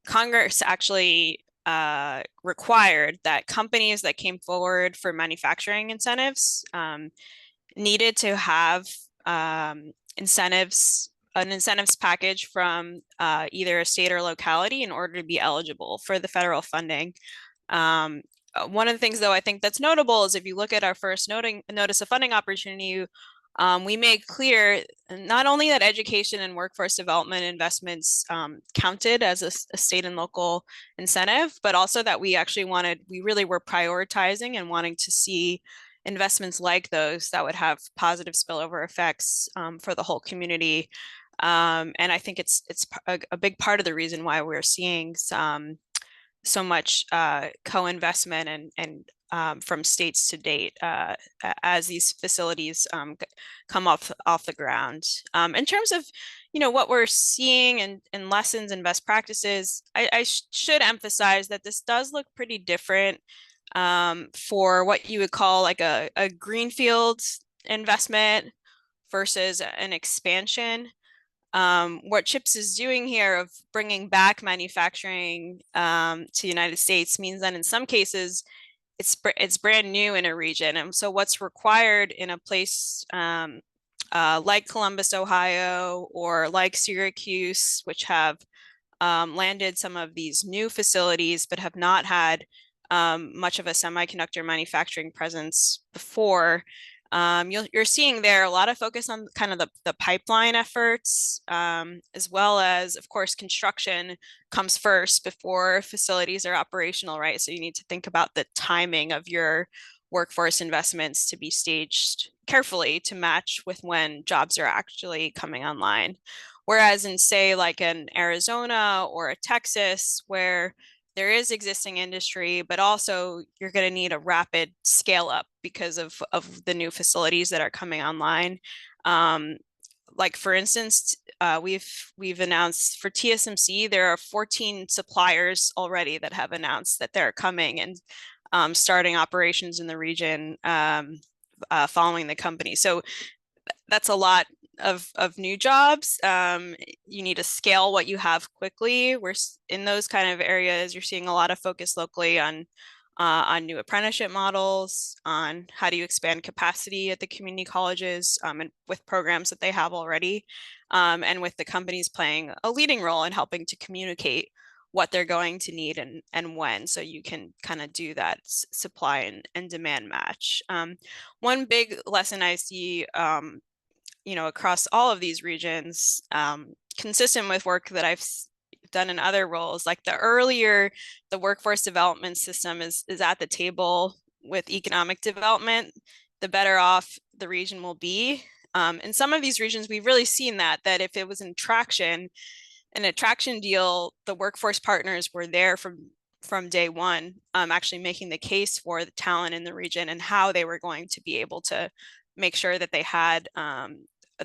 Congress actually required that companies that came forward for manufacturing incentives needed to have an incentives package from either a state or locality in order to be eligible for the federal funding. One of the things, though, I think that's notable is if you look at our first notice of funding opportunity, we made clear not only that education and workforce development investments counted as a state and local incentive, but also that we really were prioritizing and wanting to see investments like those that would have positive spillover effects for the whole community. And I think it's a big part of the reason why we're seeing so much co-investment and from states to date as these facilities come off the ground. In terms of what we're seeing in lessons and best practices, I should emphasize that this does look pretty different for what you would call like a greenfield investment versus an expansion. What CHIPS is doing here of bringing back manufacturing to the United States means that in some cases it's brand new in a region. And so what's required in a place like Columbus, Ohio, or like Syracuse, which have landed some of these new facilities but have not had much of a semiconductor manufacturing presence before. You're seeing there a lot of focus on kind of the pipeline efforts, as well as, of course, construction comes first before facilities are operational, right? So you need to think about the timing of your workforce investments to be staged carefully to match with when jobs are actually coming online. Whereas in, say, like in Arizona or a Texas, where there is existing industry, but also you're going to need a rapid scale up because of the new facilities that are coming online. Like for instance, we've announced for TSMC, there are 14 suppliers already that have announced that they're coming and starting operations in the region following the company. So that's a lot of new jobs. You need to scale what you have quickly. We're in those kind of areas. You're seeing a lot of focus locally on new apprenticeship models, on how do you expand capacity at the community colleges, and with programs that they have already, and with the companies playing a leading role in helping to communicate what they're going to need and when, so you can kind of do that supply and demand match. One big lesson I see across all of these regions, consistent with work that I've done in other roles, like the earlier the workforce development system is at the table with economic development, the better off the region will be. In some of these regions, we've really seen that if it was an attraction deal, the workforce partners were there from day one, actually making the case for the talent in the region and how they were going to be able to make sure that they had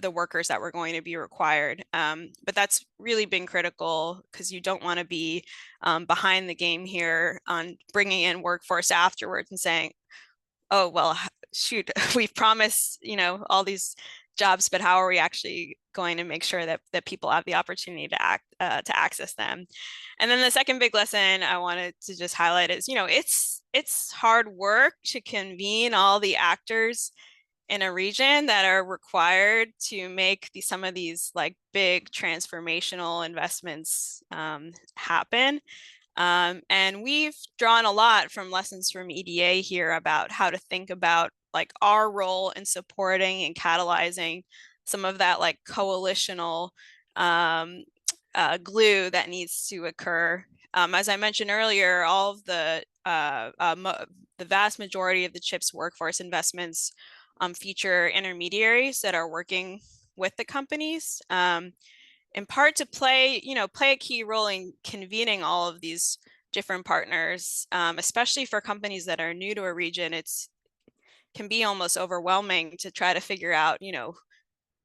the workers that were going to be required. But that's really been critical, because you don't want to be behind the game here on bringing in workforce afterwards and saying, oh, well, shoot, we've promised, all these jobs, but how are we actually going to make sure that people have the opportunity to access them? And then the second big lesson I wanted to just highlight is, it's hard work to convene all the actors in a region that are required to make some of these like big transformational investments happen. And we've drawn a lot from lessons from EDA here about how to think about like our role in supporting and catalyzing some of that like coalitional glue that needs to occur. As I mentioned earlier, all of the vast majority of the CHIPS workforce investments feature intermediaries that are working with the companies, in part to play a key role in convening all of these different partners, especially for companies that are new to a region. It's can be almost overwhelming to try to figure out,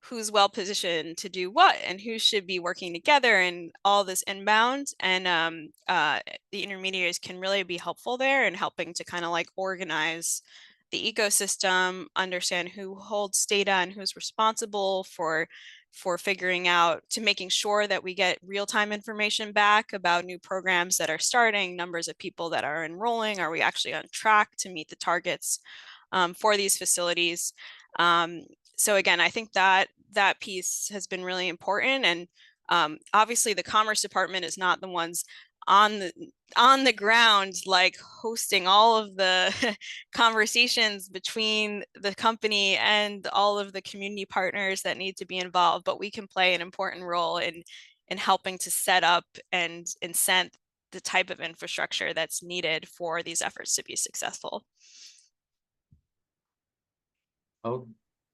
who's well positioned to do what and who should be working together and all this inbound. And the intermediaries can really be helpful there in helping to kind of like organize the ecosystem, understand who holds data and who's responsible for figuring out, to making sure that we get real-time information back about new programs that are starting, numbers of people that are enrolling, are we actually on track to meet the targets for these facilities. So again, I think that piece has been really important. And obviously the Commerce Department is not the ones on the ground, like hosting all of the conversations between the company and all of the community partners that need to be involved, but we can play an important role in helping to set up and incent the type of infrastructure that's needed for these efforts to be successful.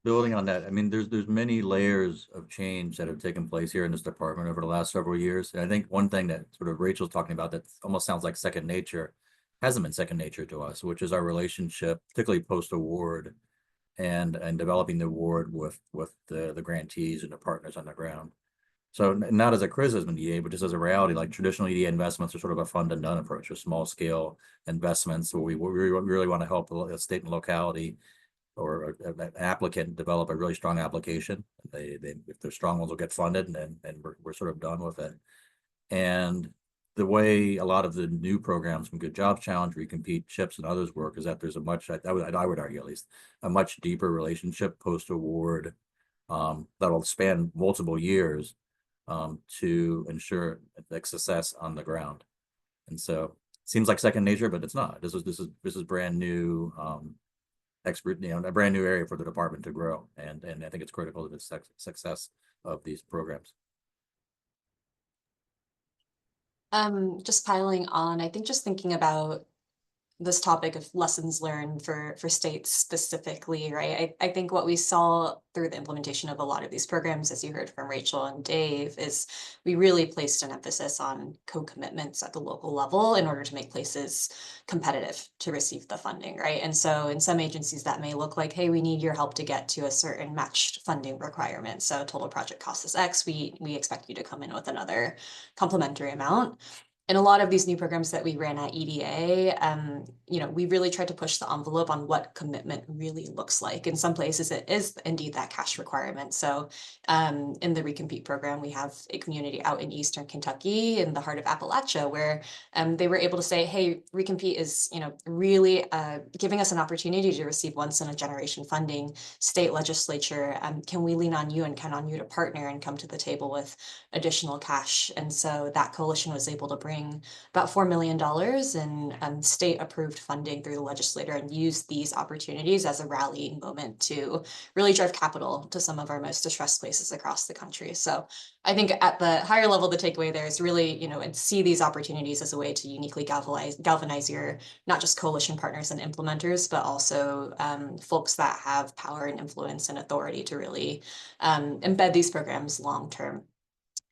Building on that, I mean, there's many layers of change that have taken place here in this department over the last several years. And I think one thing that sort of Rachel's talking about that almost sounds like second nature hasn't been second nature to us, which is our relationship, particularly post-award and developing the award with the grantees and the partners on the ground. So not as a criticism of EDA, but just as a reality, like traditional EDA investments are sort of a fund and done approach, or small scale investments where we really want to help a state and locality or an applicant develop a really strong application. If they're strong ones will get funded, and we're sort of done with it. And the way a lot of the new programs from Good Jobs Challenge, Recompete, CHIPS, and others work is that there's a much, I would argue at least, a much deeper relationship post-award that'll span multiple years to ensure the success on the ground. And so it seems like second nature, but it's not. This is brand new expert, a brand new area for the department to grow, and I think it's critical to the success of these programs.
Just piling on, I think just thinking about this topic of lessons learned for states specifically, right? I think what we saw through the implementation of a lot of these programs, as you heard from Rachel and Dave, is we really placed an emphasis on co-commitments at the local level in order to make places competitive to receive the funding, right? And so in some agencies that may look like, hey, we need your help to get to a certain matched funding requirement. So total project cost is X, we expect you to come in with another complementary amount. In a lot of these new programs that we ran at EDA, we really tried to push the envelope on what commitment really looks like. In some places, it is indeed that cash requirement. So in the Recompete program, we have a community out in Eastern Kentucky in the heart of Appalachia where they were able to say, hey, Recompete is really giving us an opportunity to receive once in a generation funding. State legislature, can we lean on you and count on you to partner and come to the table with additional cash? And so that coalition was able to bring securing about $4 million in state-approved funding through the legislature and use these opportunities as a rallying moment to really drive capital to some of our most distressed places across the country. So I think at the higher level, the takeaway there is really, and see these opportunities as a way to uniquely galvanize your not just coalition partners and implementers, but also folks that have power and influence and authority to really embed these programs long term.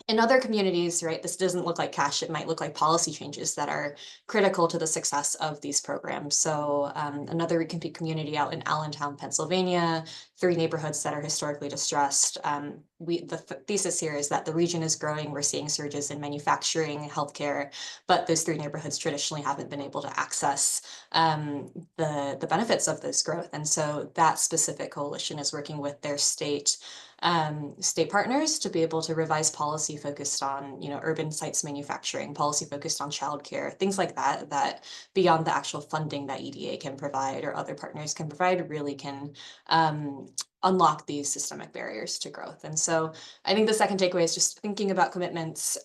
In other communities, right, this doesn't look like cash. It might look like policy changes that are critical to the success of these programs. So another recompete community out in Allentown, Pennsylvania, 3 neighborhoods that are historically distressed. The thesis here is that the region is growing. We're seeing surges in manufacturing, healthcare, but those 3 neighborhoods traditionally haven't been able to access the benefits of this growth. And so that specific coalition is working with their state partners to be able to revise policy focused on, urban sites manufacturing, policy focused on childcare, things like that, that beyond the actual funding that EDA can provide or other partners can provide really can unlock these systemic barriers to growth. And so I think the second takeaway is just thinking about commitments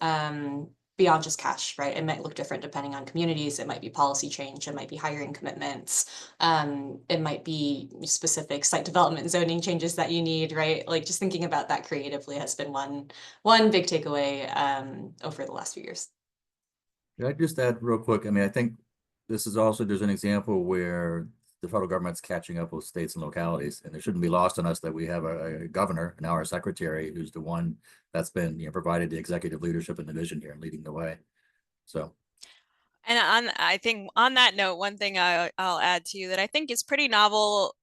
beyond just cash, right? It might look different depending on communities. It might be policy change. It might be hiring commitments. It might be specific site development zoning changes that you need, right? Like just thinking about that creatively has been one big takeaway over the last few years.
Can I just add real quick? I mean, I think this is also, there's an example where the federal government's catching up with states and localities, and it shouldn't be lost on us that we have a governor, now our secretary, who's the one that's been, provided the executive leadership and the vision here and leading the way. So.
And I think on that note, one thing I'll add to you that I think is pretty novel.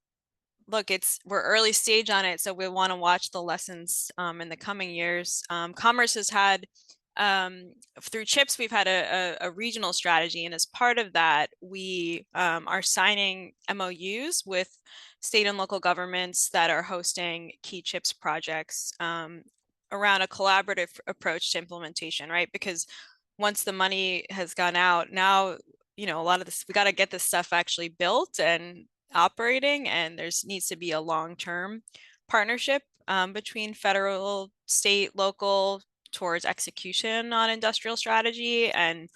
Look, we're early stage on it, so we want to watch the lessons in the coming years. Commerce has had through CHIPS, we've had a regional strategy, and as part of that, we are signing MOUs with state and local governments that are hosting key CHIPS projects around a collaborative approach to implementation, right? Because once the money has gone out, now, a lot of this, we got to get this stuff actually built and operating, and needs to be a long-term partnership between federal, state, local towards execution on industrial strategy, and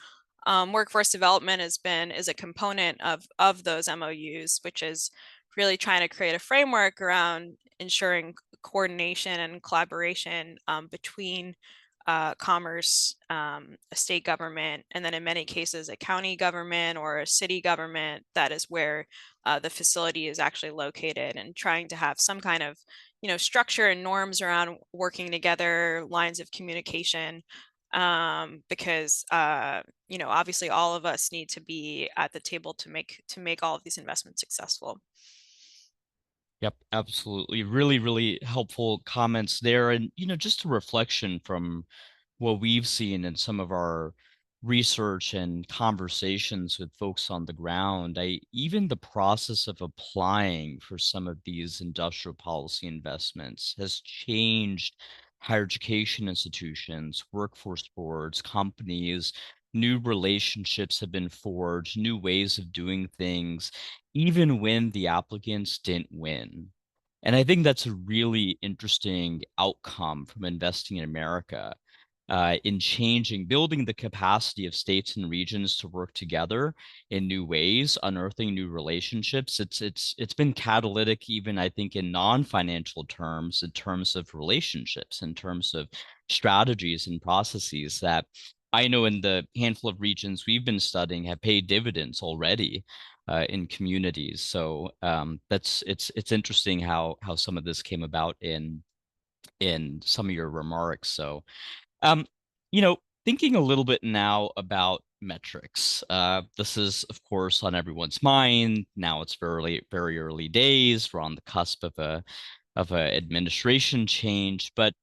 workforce development is a component of those MOUs, which is really trying to create a framework around ensuring coordination and collaboration between commerce, a state government, and then in many cases a county government or a city government that is where the facility is actually located, and trying to have some kind of structure and norms around working together, lines of communication, because obviously all of us need to be at the table to make all of these investments successful.
Yep, absolutely. Really, really helpful comments there. And, just a reflection from what we've seen in some of our research and conversations with folks on the ground. Even the process of applying for some of these industrial policy investments has changed higher education institutions, workforce boards, companies. New relationships have been forged, new ways of doing things, even when the applicants didn't win. And I think that's a really interesting outcome from investing in America, in building the capacity of states and regions to work together in new ways, unearthing new relationships. It's been catalytic, even I think in non-financial terms, in terms of relationships, in terms of strategies and processes that I know in the handful of regions we've been studying have paid dividends already in communities. So it's interesting how some of this came about in some of your remarks. So thinking a little bit now about metrics. This is, of course, on everyone's mind. Now it's very, very early days. We're on the cusp of a administration change, but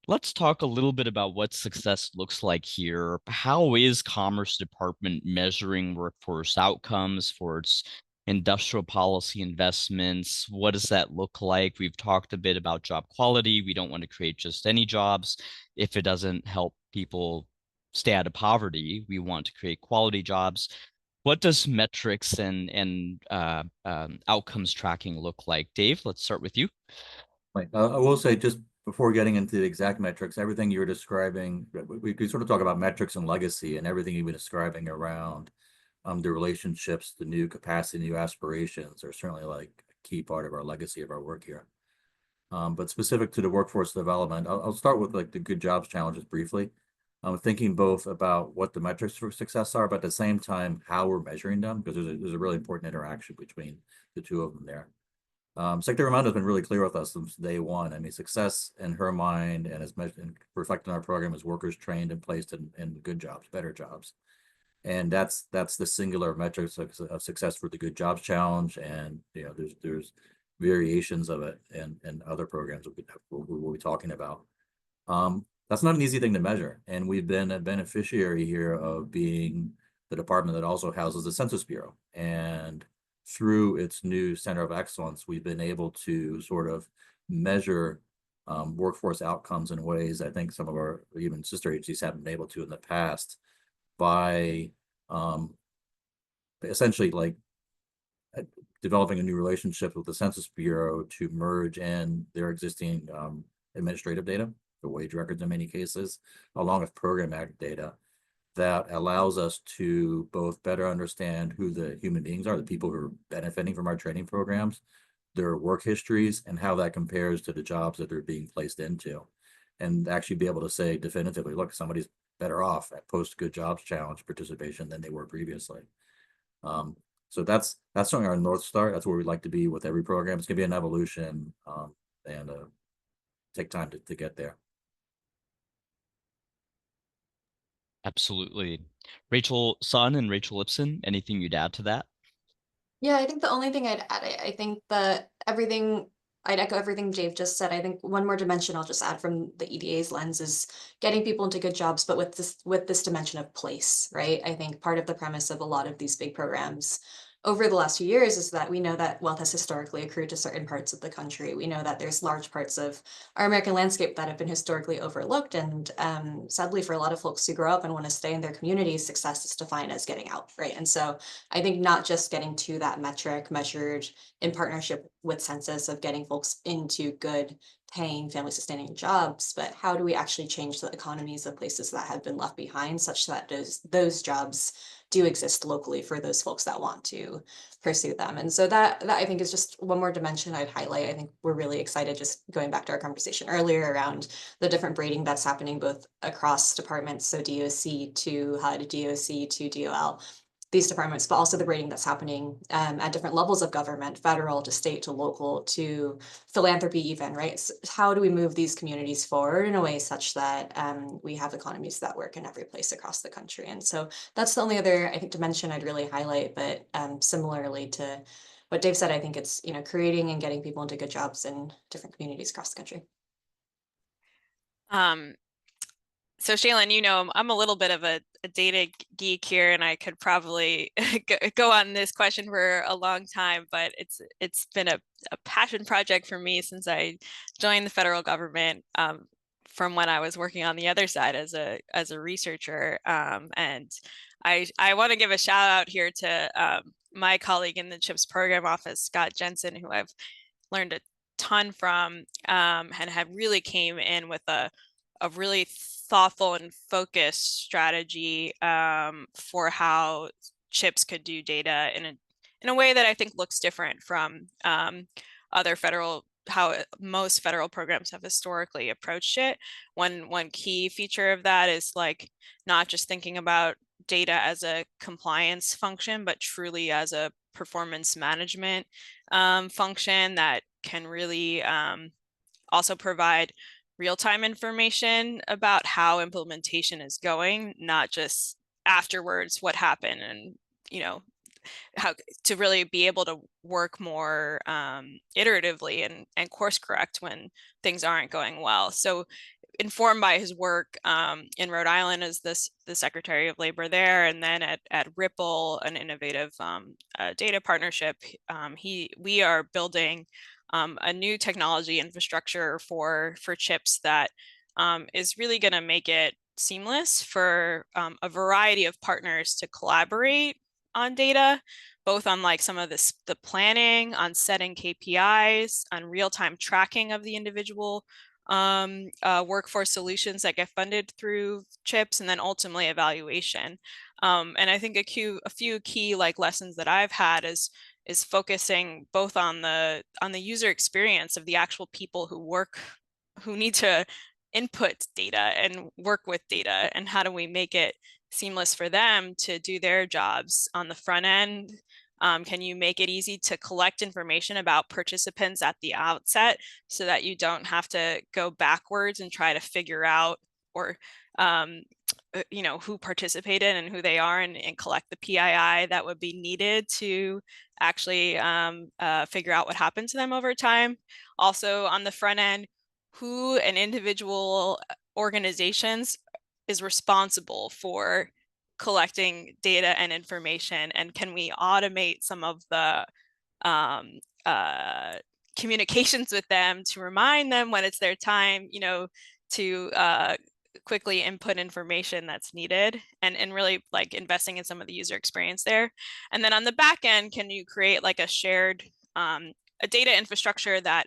let's talk a little bit about what success looks like here. How is Commerce Department measuring workforce outcomes for its industrial policy investments? What does that look like? We've talked a bit about job quality. We don't want to create just any jobs if it doesn't help people stay out of poverty. We want to create quality jobs. What does metrics and outcomes tracking look like? Dave, let's start with you.
Right. I will say, just before getting into the exact metrics, everything you were describing, we could sort of talk about metrics and legacy, and everything you've been describing around the relationships, the new capacity, new aspirations are certainly like a key part of our legacy of our work here. But specific to the workforce development, I'll start with like the good jobs challenges briefly. I'm thinking both about what the metrics for success are, but at the same time, how we're measuring them, because there's a really important interaction between the two of them there. Secretary Raimondo has been really clear with us since day one. I mean, success in her mind and as reflected in our program is workers trained and placed in good jobs, better jobs. And that's the singular metrics of success for the Good Jobs Challenge. And you know, there's variations of it and other programs we'll be talking about. That's not an easy thing to measure. And we've been a beneficiary here of being the department that also houses the Census Bureau. And through its new Center of Excellence, we've been able to sort of measure workforce outcomes in ways I think some of our even sister agencies haven't been able to in the past by essentially like developing a new relationship with the Census Bureau to merge in their existing administrative data, the wage records in many cases, along with program act data that allows us to both better understand who the human beings are, the people who are benefiting from our training programs, their work histories, and how that compares to the jobs that they're being placed into. And actually be able to say definitively, look, somebody's better off at post Good Jobs Challenge participation than they were previously. So that's certainly our North Star. That's where we'd like to be with every program. It's gonna be an evolution and take time to get there.
Absolutely. Rachel Sun and Rachel Lipson, anything you'd add to that?
Yeah, I think the only thing I'd add, I think that I'd echo everything Dave just said. I think one more dimension I'll just add from the EDA's lens is getting people into good jobs, but with this dimension of place, right? I think part of the premise of a lot of these big programs over the last few years is that we know that wealth has historically accrued to certain parts of the country. We know that there's large parts of our American landscape that have been historically overlooked. And sadly, for a lot of folks who grow up and want to stay in their communities, success is defined as getting out, right? And so I think not just getting to that metric measured in partnership with census of getting folks into good paying family sustaining jobs, but how do we actually change the economies of places that have been left behind such that those jobs do exist locally for those folks that want to pursue them. And so that I think is just one more dimension I'd highlight. I think we're really excited, just going back to our conversation earlier around the different braiding that's happening both across departments, so DOC to HUD, DOC to DOL, these departments, but also the braiding that's happening at different levels of government, federal to state to local to philanthropy even, right? So how do we move these communities forward in a way such that we have economies that work in every place across the country? And so that's the only other, I think, dimension I'd really highlight, but similarly to what Dave said, I think it's, you know, creating and getting people into good jobs in different communities across the country.
So Shaylin, you know, I'm a little bit of a data geek here, and I could probably go on this question for a long time, but it's been a passion project for me since I joined the federal government from when I was working on the other side as a researcher. And I want to give a shout out here to my colleague in the CHIPS program office, Scott Jensen, who I've learned a ton from and have really came in with a really thoughtful and focused strategy for how CHIPS could do data in a way that I think looks different from other how most federal programs have historically approached it. One key feature of that is like not just thinking about data as a compliance function, but truly as a performance management function that can really also provide real-time information about how implementation is going, not just afterwards what happened, and you know how to really be able to work more iteratively and course correct when things aren't going well. So informed by his work in Rhode Island as the Secretary of Labor there, and then at Ripple, an innovative data partnership, we are building a new technology infrastructure for CHIPS that is really going to make it seamless for a variety of partners to collaborate on data, both on like some of the planning, on setting KPIs, on real-time tracking of the individual workforce solutions that get funded through CHIPS, and then ultimately evaluation. And I think a few key like lessons that I've had is focusing both on the user experience of the actual people who need to input data and work with data, and how do we make it seamless for them to do their jobs on the front end. Can you make it easy to collect information about participants at the outset so that you don't have to go backwards and try to figure out or who participated and who they are, and collect the PII that would be needed to actually figure out what happened to them over time. Also on the front end, who an individual organizations is responsible for collecting data and information, and can we automate some of the communications with them to remind them when it's their time, to quickly input information that's needed, and really like investing in some of the user experience there. And then on the back end, can you create like a shared a data infrastructure that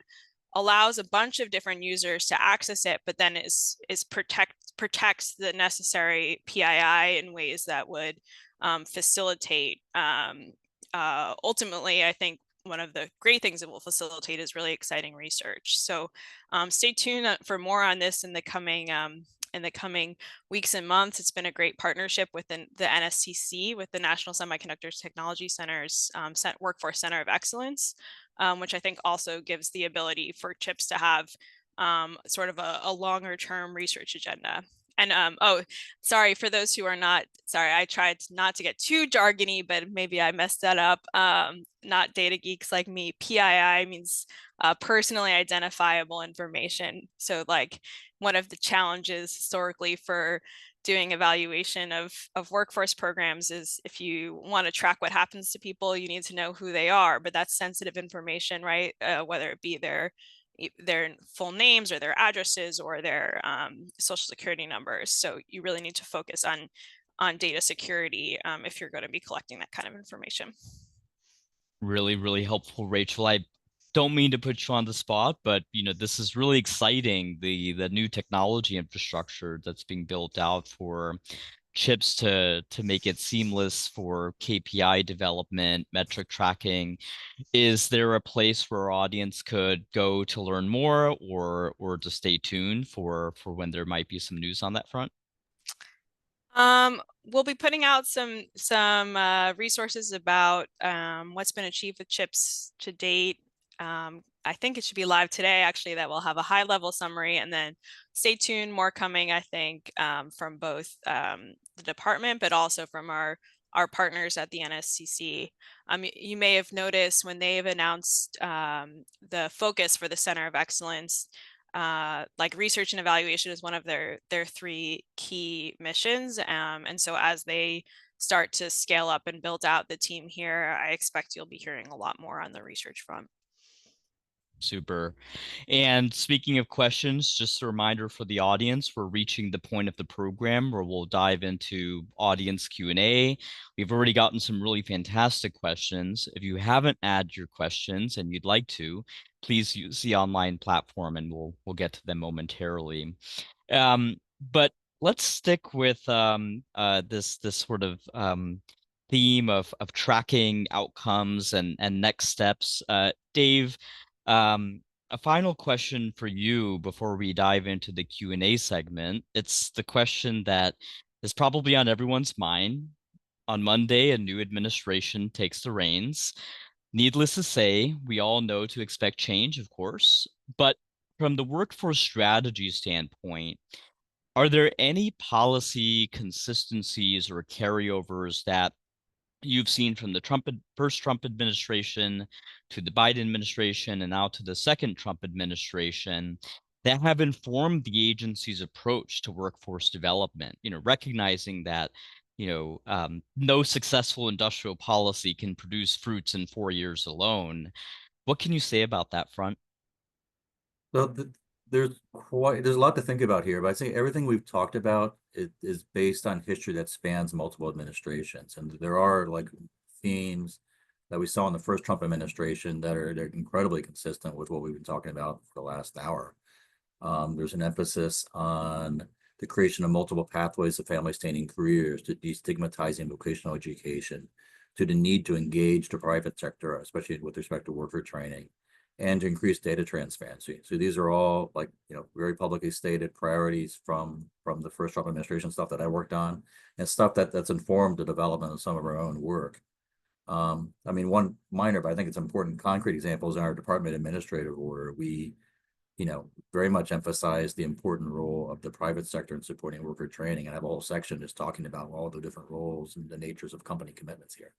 allows a bunch of different users to access it, but then protects the necessary PII in ways that would facilitate. Ultimately, I think one of the great things it will facilitate is really exciting research. So stay tuned for more on this in the coming weeks and months. It's been a great partnership with the NSTC, with the National Semiconductor Technology Center's Workforce Center of Excellence, which I think also gives the ability for CHIPS to have sort of a longer term research agenda. And oh, sorry for those who are not, sorry, I tried not to get too jargony, but maybe I messed that up. Not data geeks like me. PII means personally identifiable information. So like one of the challenges historically for doing evaluation of workforce programs is if you want to track what happens to people, you need to know who they are, but that's sensitive information, right? Whether it be their full names or their addresses or their social security numbers. So you really need to focus on data security if you're going to be collecting that kind of information.
Really, really helpful, Rachel. I don't mean to put you on the spot, but this is really exciting, the new technology infrastructure that's being built out for CHIPS to make it seamless for KPI development, metric tracking. Is there a place where our audience could go to learn more, or to stay tuned for when there might be some news on that front?
We'll be putting out some resources about what's been achieved with CHIPS to date. I think it should be live today, actually, that will have a high level summary, and then stay tuned, more coming, I think, from both the department, but also from our partners at the NSCC. You may have noticed when they've announced the focus for the Center of Excellence, like research and evaluation is one of their 3 key missions. And so as they start to scale up and build out the team here, I expect you'll be hearing a lot more on the research front.
Super. And speaking of questions, just a reminder for the audience, we're reaching the point of the program where we'll dive into audience Q&A. We've already gotten some really fantastic questions. If you haven't added your questions and you'd like to, please use the online platform and we'll get to them momentarily. But let's stick with this sort of theme of tracking outcomes and next steps. Dave, a final question for you before we dive into the Q&A segment. It's the question that is probably on everyone's mind. On Monday, a new administration takes the reins. Needless to say, we all know to expect change, of course, but from the workforce strategy standpoint, are there any policy consistencies or carryovers that you've seen from the first Trump administration to the Biden administration and now to the second Trump administration that have informed the agency's approach to workforce development, recognizing that, no successful industrial policy can produce fruits in 4 years alone. What can you say about that front?
So there's a lot to think about here, but I'd say everything we've talked about is based on history that spans multiple administrations, and there are like themes that we saw in the first Trump administration they're incredibly consistent with what we've been talking about for the last hour. There's an emphasis on the creation of multiple pathways to family-sustaining careers, to destigmatizing vocational education, to the need to engage the private sector, especially with respect to worker training, and to increase data transparency. So these are all, like, very publicly stated priorities from the first Trump administration stuff that I worked on, and stuff that's informed the development of some of our own work. I mean, one minor, but I think it's important, concrete examples in our department administrative order. We very much emphasize the important role of the private sector in supporting worker training. And I have a whole section just talking about all the different roles and the natures of company commitments here.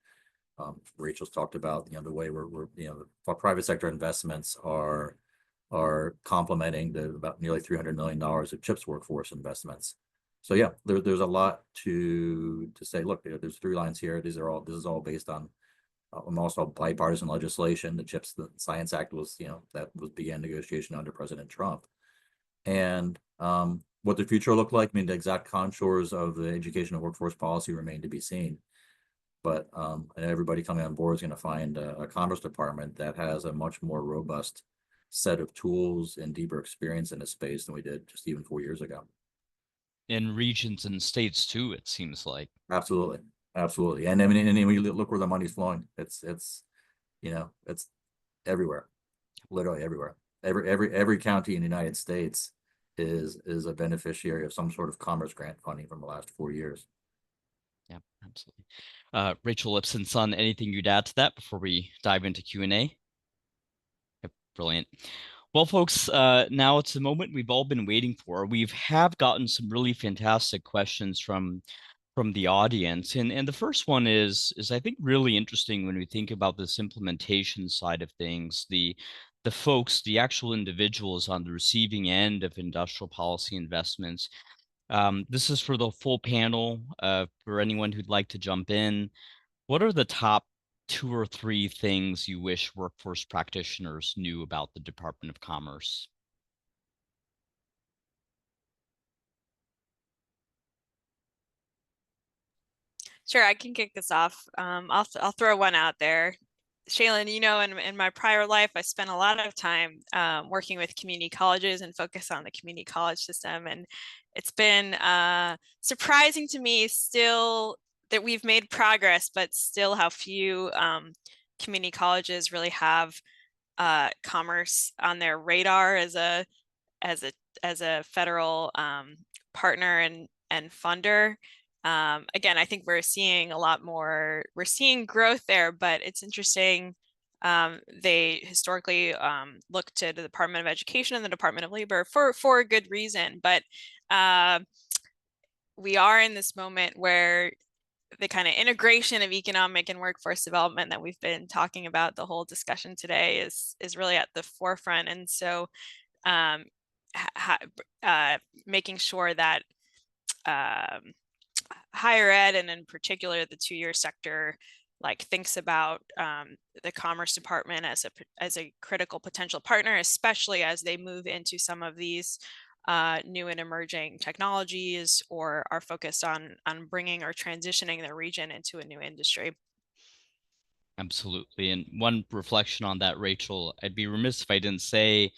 Rachel's talked about, the way our private sector investments are complementing the about nearly $300 million of CHIPS workforce investments. So yeah, there's a lot to say. Look, there's 3 lines here. This is all based on also bipartisan legislation. The CHIPS, the Science Act was, began negotiation under President Trump. And what the future will look like, I mean, the exact contours of the education and workforce policy remain to be seen. But and everybody coming on board is going to find a Commerce Department that has a much more robust set of tools and deeper experience in this space than we did just even 4 years ago.
In regions and states too, it seems like.
Absolutely. Absolutely. And I mean, and we look where the money's flowing. It's everywhere, literally everywhere. Every county in the United States is a beneficiary of some sort of commerce grant funding from the last 4 years.
Yeah, absolutely. Rachel Lipson-Sun, anything you'd add to that before we dive into Q&A? Yep, brilliant. Well, folks, now it's the moment we've all been waiting for. We have gotten some really fantastic questions from the audience, and the first one is I think really interesting when we think about this implementation side of things. The folks, the actual individuals on the receiving end of industrial policy investments. This is for the full panel. For anyone who'd like to jump in, what are the top 2 or 3 things you wish workforce practitioners knew about the Department of Commerce?
Sure, I can kick this off. I'll throw one out there. Shaylin, in my prior life, I spent a lot of time working with community colleges and focus on the community college system. And it's been surprising to me still that we've made progress, but still how few community colleges really have commerce on their radar as a federal partner and funder. Again, I think we're seeing growth there, but it's interesting. They historically look to the Department of Education and the Department of Labor for a good reason. But we are in this moment where the kind of integration of economic and workforce development that we've been talking about the whole discussion today is really at the forefront. And so making sure that higher ed, and in particular the 2-year sector, thinks about the Commerce Department as a critical potential partner, especially as they move into some of these new and emerging technologies, or are focused on bringing or transitioning their region into a new industry.
Absolutely. And one reflection on that, Rachel, I'd be remiss if I didn't say,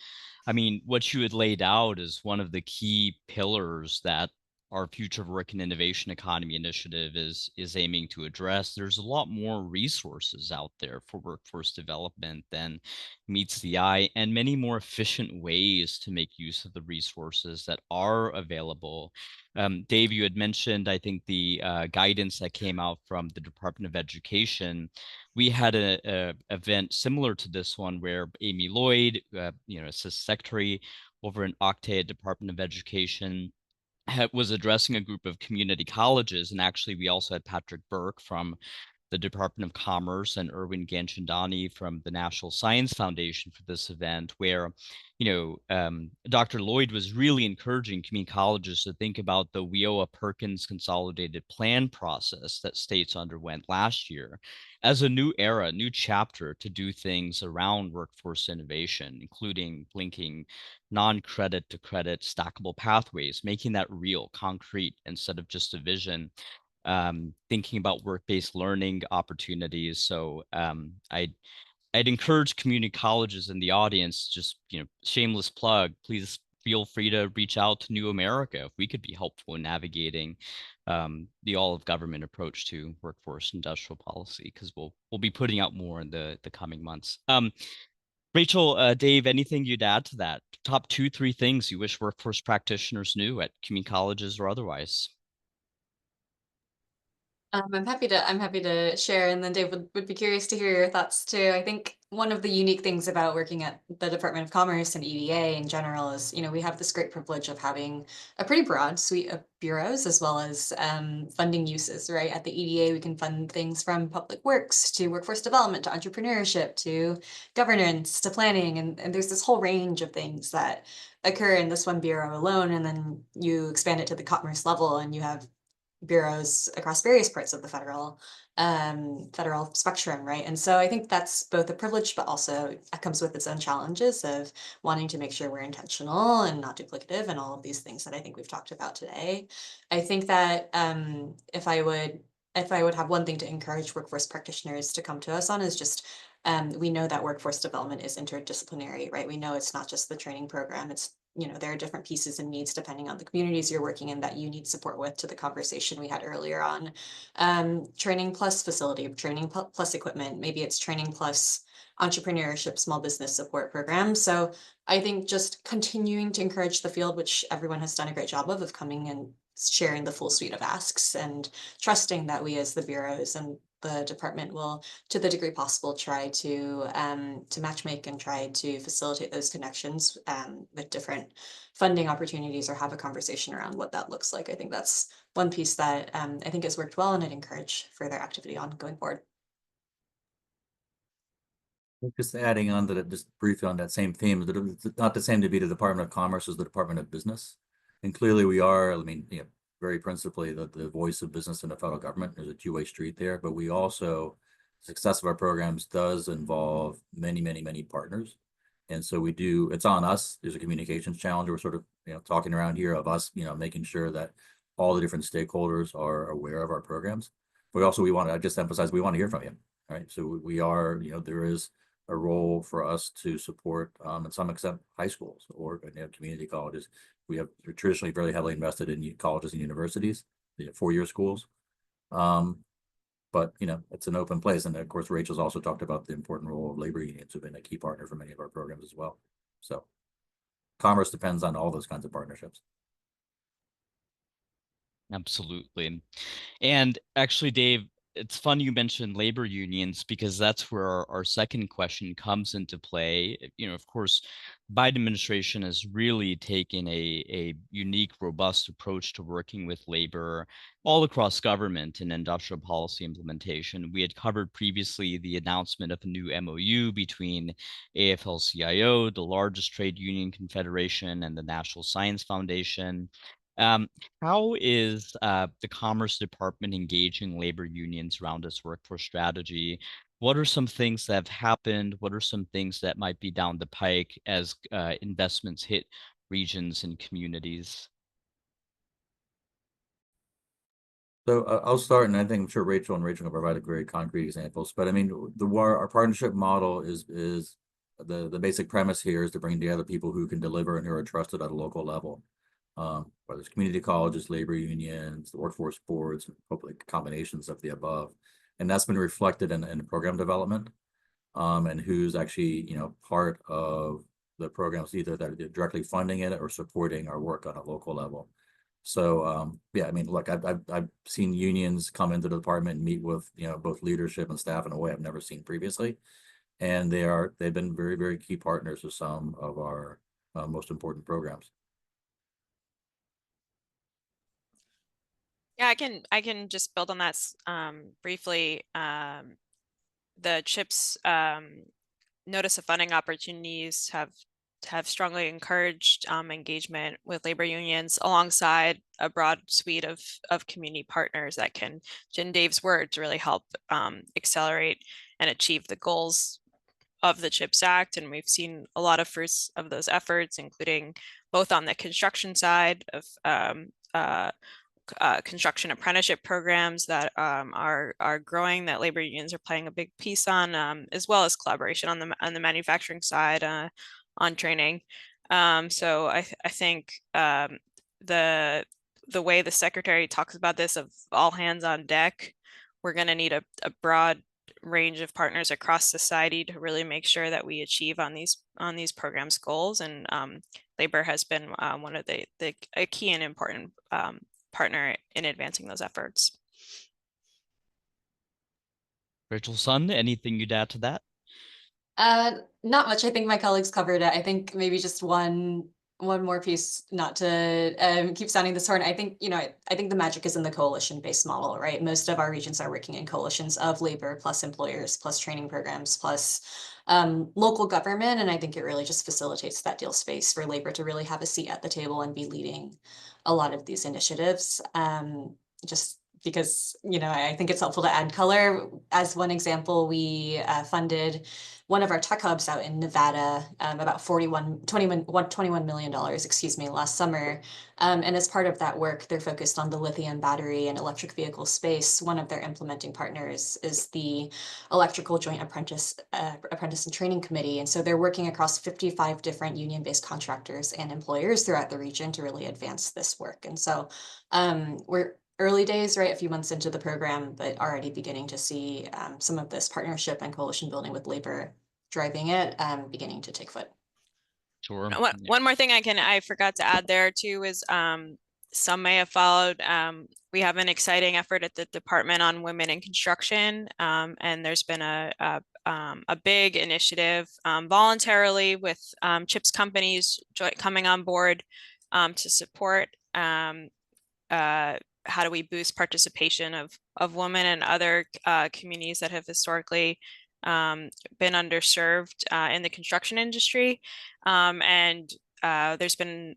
I mean, what you had laid out is one of the key pillars that our Future of Work and Innovation Economy initiative is aiming to address. There's a lot more resources out there for workforce development than meets the eye, and many more efficient ways to make use of the resources that are available. Dave, you had mentioned, I think, the guidance that came out from the Department of Education. We had a event similar to this one where Amy Lloyd, Assistant Secretary over in Octave Department of Education, was addressing a group of community colleges. And actually, we also had Patrick Burke from the Department of Commerce and Erwin Ganchandani from the National Science Foundation for this event, where, Dr. Lloyd was really encouraging community colleges to think about the WIOA-Perkins Consolidated Plan process that states underwent last year as a new era, new chapter to do things around workforce innovation, including linking non-credit to credit stackable pathways, making that real, concrete, instead of just a vision. Thinking about work-based learning opportunities. So I'd encourage community colleges in the audience, just shameless plug, please feel free to reach out to New America if we could be helpful in navigating the all of government approach to workforce industrial policy, because we'll be putting out more in the coming months. Rachel, Dave, anything you'd add to that? Top 2-3 things you wish workforce practitioners knew at community colleges or otherwise?
I'm happy to share, and then Dave would be curious to hear your thoughts too. I think one of the unique things about working at the Department of Commerce and EDA in general is, we have this great privilege of having a pretty broad suite of bureaus as well as funding uses, right? At the EDA, we can fund things from public works to workforce development to entrepreneurship to governance to planning, and there's this whole range of things that occur in this one bureau alone, and then you expand it to the commerce level, and you have bureaus across various parts of the federal spectrum, right? And so I think that's both a privilege, but also it comes with its own challenges of wanting to make sure we're intentional and not duplicative and all of these things that I think we've talked about today. I think that if I would have one thing to encourage workforce practitioners to come to us on is just we know that workforce development is interdisciplinary, right? We know it's not just the training program, it's there are different pieces and needs depending on the communities you're working in that you need support with, to the conversation we had earlier on training plus facility, training plus equipment. Maybe it's training plus entrepreneurship, small business support programs. So I think just continuing to encourage the field, which everyone has done a great job of coming and sharing the full suite of asks, and trusting that we as the bureaus and the department will, to the degree possible, try to matchmake and try to facilitate those connections with different funding opportunities, or have a conversation around what that looks like. I think that's one piece that I think has worked well, and I'd encourage further activity on going forward.
Just adding on to that, just briefly on that same theme, that it's not the same to be the Department of Commerce as the Department of Business. And clearly we are, very principally the voice of business in the federal government. There's a two-way street there, but we also, success of our programs does involve many, many, many partners. And so it's on us. There's a communications challenge. We're sort of, talking around here of us, making sure that all the different stakeholders are aware of our programs. But we want to just emphasize, we want to hear from you, right? So we are, there is a role for us to support, in some extent, high schools or community colleges. We're traditionally very heavily invested in colleges and universities, the 4-year schools. But it's an open place. And of course, Rachel's also talked about the important role of labor unions, who've been a key partner for many of our programs as well. So commerce depends on all those kinds of partnerships.
Absolutely. And actually, Dave, it's fun you mentioned labor unions, because that's where our second question comes into play. Of course, Biden administration has really taken a unique, robust approach to working with labor all across government and industrial policy implementation. We had covered previously the announcement of a new MOU between AFL-CIO, the largest trade union confederation, and the National Science Foundation. How is the Commerce Department engaging labor unions around its workforce strategy? What are some things that have happened? What are some things that might be down the pike as investments hit regions and communities?
So I'll start, and I'm sure Rachel will provide very concrete examples. But our partnership model is the basic premise here is to bring together people who can deliver and who are trusted at a local level. Whether it's community colleges, labor unions, workforce boards, hopefully combinations of the above. And that's been reflected in program development, and who's actually, part of the programs, either that are directly funding it or supporting our work on a local level. So, look, I've seen unions come into the department and meet with, both leadership and staff in a way I've never seen previously. And they've been very, very key partners with some of our most important programs.
Yeah, I can just build on that briefly. The CHIPS notice of funding opportunities have strongly encouraged engagement with labor unions alongside a broad suite of community partners that can, in Dave's words, really help accelerate and achieve the goals of the CHIPS Act. And we've seen a lot of fruits of those efforts, including both on the construction side of construction apprenticeship programs that are growing, that labor unions are playing a big piece on, as well as collaboration on the manufacturing side on training. So I think the way the secretary talks about this of all hands on deck, we're going to need a broad range of partners across society to really make sure that we achieve on these programs goals. And labor has been one of a key and important partner in advancing those efforts.
Rachel Sun, anything you'd add to that?
Not much. I think my colleagues covered it. I think maybe just one more piece, not to keep sounding this horn. I think, I think the magic is in the coalition-based model, right? Most of our regions are working in coalitions of labor plus employers plus training programs plus local government. And I think it really just facilitates that deal space for labor to really have a seat at the table and be leading a lot of these initiatives. Just because, I think it's helpful to add color. As one example, we funded one of our tech hubs out in Nevada, about $21 million, last summer. And as part of that work, they're focused on the lithium battery and electric vehicle space. One of their implementing partners is the Electrical Joint Apprentice and Training Committee. And so they're working across 55 different union-based contractors and employers throughout the region to really advance this work. And so we're early days, right? A few months into the program, but already beginning to see some of this partnership and coalition building with labor driving it beginning to take foot.
Sure.
One more thing I forgot to add there too is some may have followed. We have an exciting effort at the Department on Women in Construction, and there's been a big initiative voluntarily with CHIPS companies coming on board to support how do we boost participation of women and other communities that have historically been underserved in the construction industry. And there's been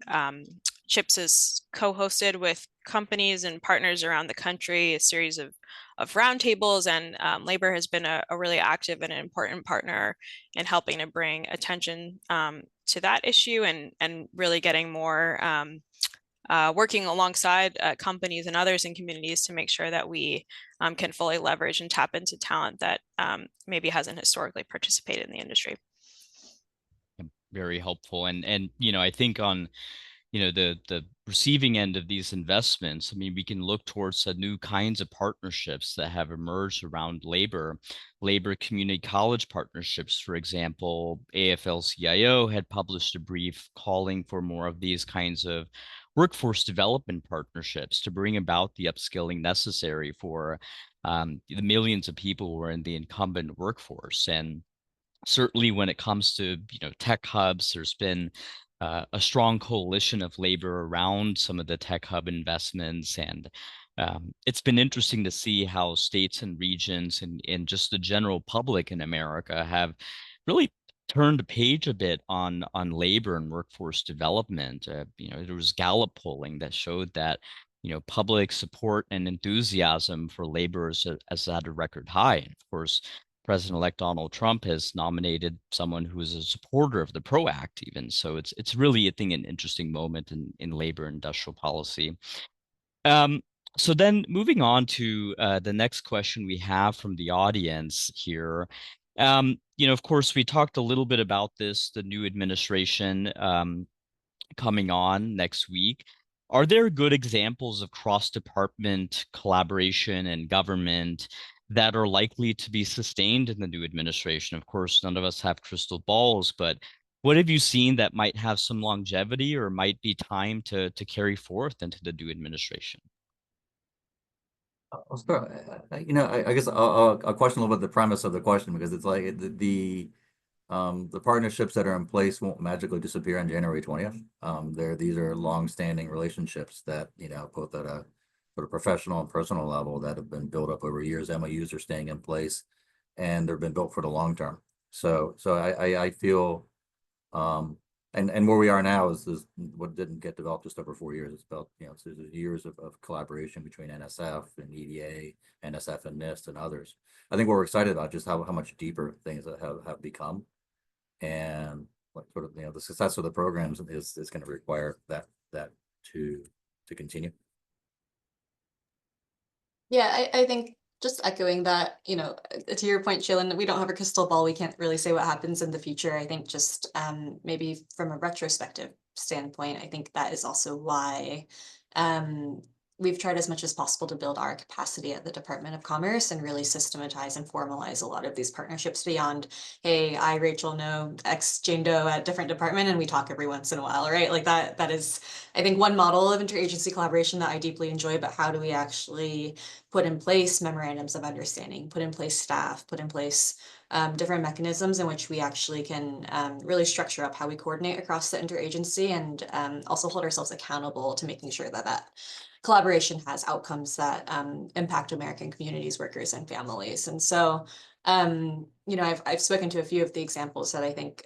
CHIPS has co-hosted with companies and partners around the country a series of roundtables, and labor has been a really active and an important partner in helping to bring attention to that issue and really getting more working alongside companies and others in communities to make sure that we can fully leverage and tap into talent that maybe hasn't historically participated in the industry.
Very helpful. And I think on the receiving end of these investments, I mean, we can look towards new kinds of partnerships that have emerged around labor community college partnerships. For example, AFL-CIO had published a brief calling for more of these kinds of workforce development partnerships to bring about the upskilling necessary for the millions of people who are in the incumbent workforce. And certainly when it comes to tech hubs, there's been a strong coalition of labor around some of the tech hub investments. And it's been interesting to see how states and regions and just the general public in America have really turned a page a bit on labor and workforce development. There was Gallup polling that showed that public support and enthusiasm for labor is at a record high. And of course, President-elect Donald Trump has nominated someone who is a supporter of the PRO Act even. So it's really, I think, an interesting moment in labor and industrial policy. So then moving on to the next question we have from the audience here. Of course, we talked a little bit about this, the new administration coming on next week. Are there good examples of cross-department collaboration and government that are likely to be sustained in the new administration? Of course, none of us have crystal balls, but what have you seen that might have some longevity or might be time to carry forth into the new administration?
I'll start. I guess I'll question a little bit the premise of the question, because it's like the partnerships that are in place won't magically disappear on January 20th. These are long-standing relationships that both at a sort of professional and personal level that have been built up over years. MOUs are staying in place, and they've been built for the long term. So I feel and where we are now is what didn't get developed just over 4 years. It's about it's years of collaboration between NSF and EDA, NSF and NIST and others. I think what we're excited about just how much deeper things have become, and what sort of the success of the programs is going to require that to continue.
Yeah, I think Just echoing that, to your point, Shaylin, we don't have a crystal ball. We can't really say what happens in the future. I think just maybe from a retrospective standpoint, I think that is also why we've tried as much as possible to build our capacity at the Department of Commerce and really systematize and formalize a lot of these partnerships beyond, hey, I, Rachel, know X Jane Doe at a different department and we talk every once in a while, right? Like that is, I think, one model of interagency collaboration that I deeply enjoy, but how do we actually put in place memorandums of understanding, put in place staff, put in place different mechanisms in which we actually can really structure up how we coordinate across the interagency and also hold ourselves accountable to making sure that that collaboration has outcomes that impact American communities, workers, and families. And so, I've spoken to a few of the examples that I think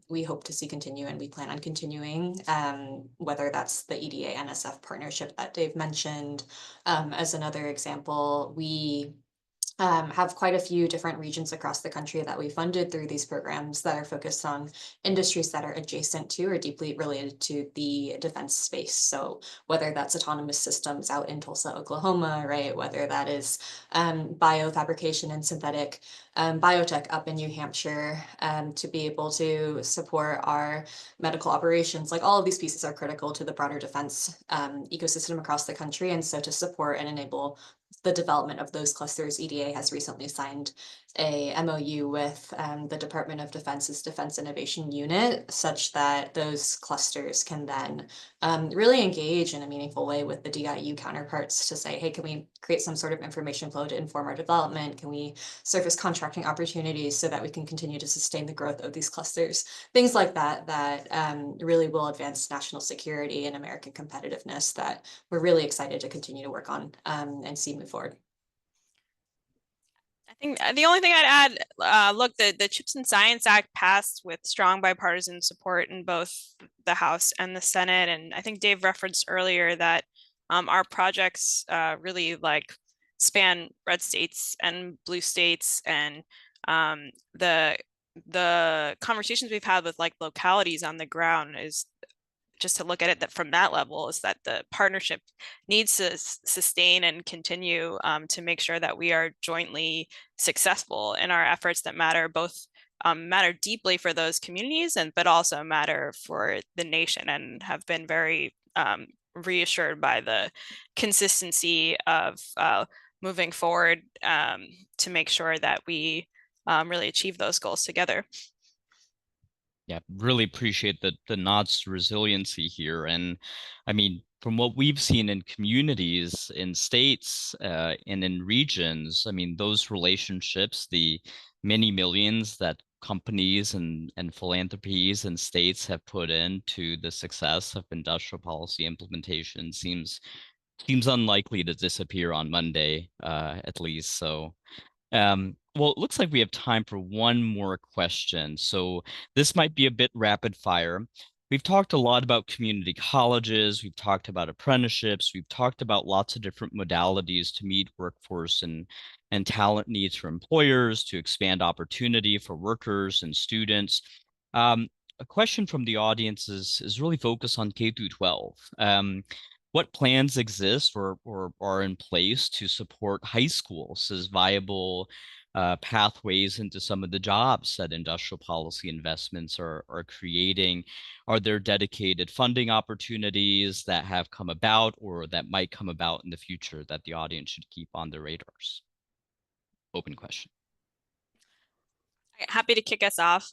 we hope to see continue and we plan on continuing, whether that's the EDA NSF partnership that Dave mentioned. As another example, we have quite a few different regions across the country that we funded through these programs that are focused on industries that are adjacent to or deeply related to the defense space. So whether that's autonomous systems out in Tulsa, Oklahoma, right? Whether that is biofabrication and synthetic biotech up in New Hampshire, to be able to support our medical operations. Like all of these pieces are critical to the broader defense ecosystem across the country. And so to support and enable the development of those clusters, EDA has recently signed a MOU with the Department of Defense's Defense Innovation Unit, such that those clusters can then really engage in a meaningful way with the DIU counterparts to say, hey, can we create some sort of information flow to inform our development? Can we surface contracting opportunities so that we can continue to sustain the growth of these clusters? Things like that, really will advance national security and American competitiveness that we're really excited to continue to work on and see move forward.
I think the only thing I'd add, look, the CHIPS and Science Act passed with strong bipartisan support in both the House and the Senate. And I think Dave referenced earlier that our projects really span red states and blue states, and the conversations we've had with localities on the ground is just to look at it from that level, is that the partnership needs to sustain and continue to make sure that we are jointly successful in our efforts that matter matter deeply for those communities but also matter for the nation, and have been very reassured by the consistency of moving forward to make sure that we really achieve those goals together.
Yeah, really appreciate the nods to resiliency here. And I mean, from what we've seen in communities, in states, and in regions, I mean, those relationships, the many millions that companies and philanthropies and states have put into the success of industrial policy implementation seems unlikely to disappear on Monday, at least. So well, it looks like we have time for one more question. So this might be a bit rapid fire. We've talked a lot about community colleges. We've talked about apprenticeships. We've talked about lots of different modalities to meet workforce and talent needs for employers, to expand opportunity for workers and students. A question from the audience is really focused on K through 12. What plans exist or are in place to support high schools as viable pathways into some of the jobs that industrial policy investments are creating? Are there dedicated funding opportunities that have come about or that might come about in the future that the audience should keep on their radars? Open question.
Happy to kick us off.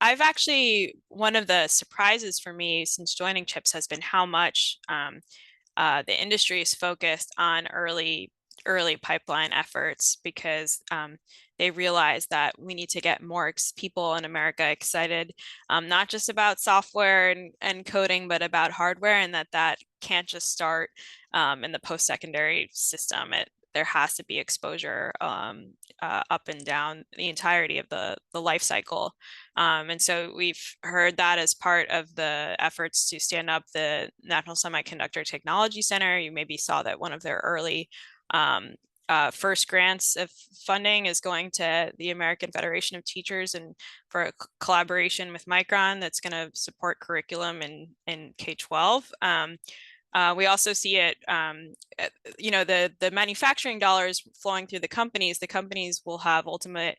I've actually, one of the surprises for me since joining CHIPS has been how much the industry is focused on early pipeline efforts, because they realize that we need to get more people in America excited, not just about software and coding, but about hardware, and that can't just start in the post-secondary system. There has to be exposure up and down the entirety of the life cycle. And so we've heard that as part of the efforts to stand up the National Semiconductor Technology Center. You maybe saw that one of their early first grants of funding is going to the American Federation of Teachers, and for a collaboration with Micron that's going to support curriculum in K-12. We also see it, you know, the manufacturing dollars flowing through the companies will have ultimate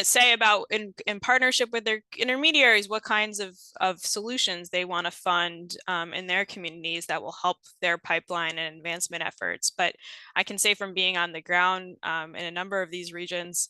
say about in partnership with their intermediaries what kinds of solutions they want to fund in their communities that will help their pipeline and advancement efforts. But I can say from being on the ground in a number of these regions,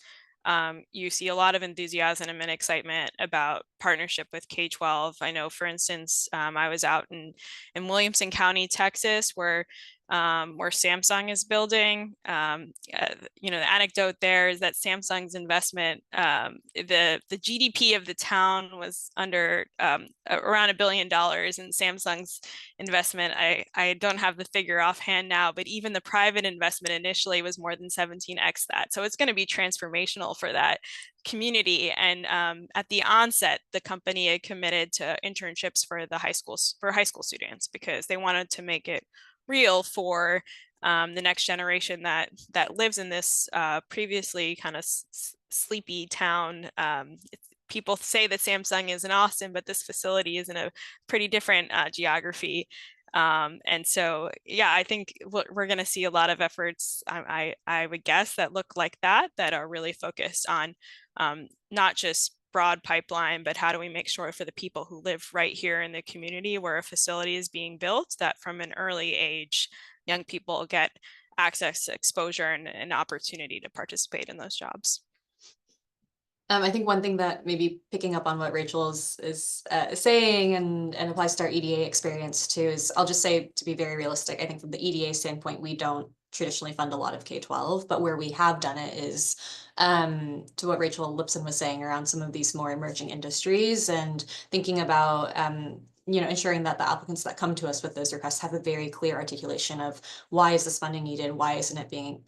you see a lot of enthusiasm and excitement about partnership with K-12. I know, for instance, I was out in Williamson County, Texas, where Samsung is building. You know, the anecdote there is that Samsung's investment, the GDP of the town was under around $1 billion, and Samsung's investment, I don't have the figure offhand now, but even the private investment initially was more than 17x that. So it's going to be transformational for that community. And at the onset, the company had committed to internships for high school students, because they wanted to make it real for the next generation that lives in this previously kind of sleepy town. People say that Samsung is in Austin, but this facility is in a pretty different geography. And so, yeah, I think we're going to see a lot of efforts, I would guess, that look like that are really focused on not just broad pipeline, but how do we make sure for the people who live right here in the community where a facility is being built, that from an early age, young people get access, exposure, and an opportunity to participate in those jobs.
I think one thing that maybe picking up on what Rachel is saying and applies to our EDA experience too is, I'll just say, to be very realistic, I think from the EDA standpoint, we don't traditionally fund a lot of K-12, but where we have done it is to what Rachel Lipson was saying around some of these more emerging industries, and thinking about you know, ensuring that the applicants that come to us with those requests have a very clear articulation of why is this funding needed, why isn't it being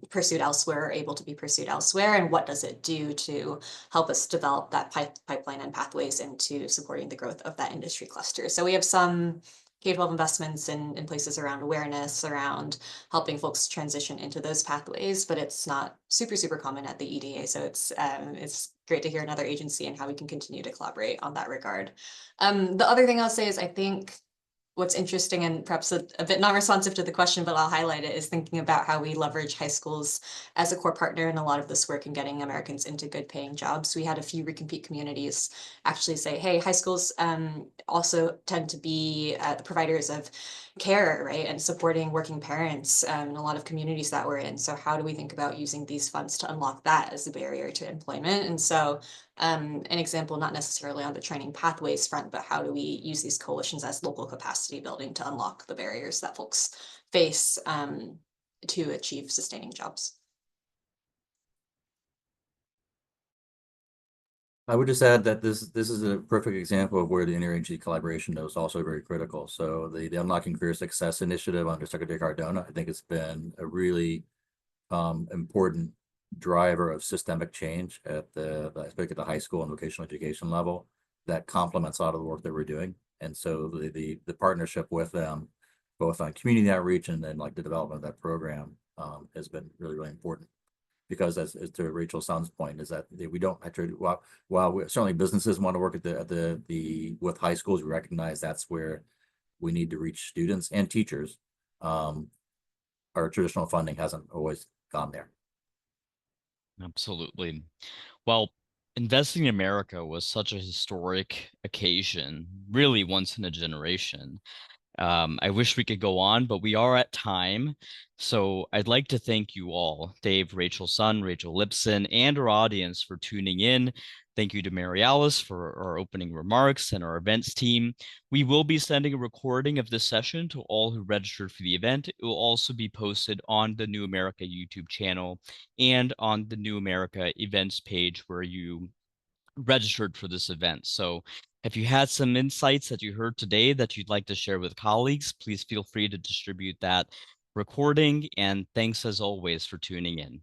pursued elsewhere or able to be pursued elsewhere, and what does it do to help us develop that pipeline and pathways into supporting the growth of that industry cluster. So we have some K-12 investments in places around awareness, around helping folks transition into those pathways, but it's not super common at the EDA. So it's great to hear another agency and how we can continue to collaborate on that regard. The other thing I'll say is, I think what's interesting and perhaps a bit not responsive to the question, but I'll highlight it, is thinking about how we leverage high schools as a core partner in a lot of this work in getting Americans into good paying jobs. We had a few recompete communities actually say, hey, high schools also tend to be the providers of care, right, and supporting working parents in a lot of communities that we're in. So how do we think about using these funds to unlock that as a barrier to employment? And so an example, not necessarily on the training pathways front, but how do we use these coalitions as local capacity building to unlock the barriers that folks face to achieve sustaining jobs?
I would just add that this is a perfect example of where the interagency collaboration is also very critical. So the Unlocking Career Success Initiative under Secretary Cardona, I think it's been a really important driver of systemic change at especially at the high school and vocational education level, that complements a lot of the work that we're doing. And so the partnership with them, both on community outreach and then like the development of that program, has been really important. Because as to Rachel Sun's point, is that we don't actually, while certainly businesses want to work at with high schools, we recognize that's where we need to reach students and teachers. Our traditional funding hasn't always gone there.
Absolutely. Well, investing in America was such a historic occasion, really once in a generation. I wish we could go on, but we are at time. So I'd like to thank you all, Dave, Rachel Sun, Rachel Lipson, and our audience for tuning in. Thank you to Mary Alice for our opening remarks and our events team. We will be sending a recording of this session to all who registered for the event. It will also be posted on the New America YouTube channel and on the New America events page where you registered for this event. So if you had some insights that you heard today that you'd like to share with colleagues, please feel free to distribute that recording. And thanks as always for tuning in.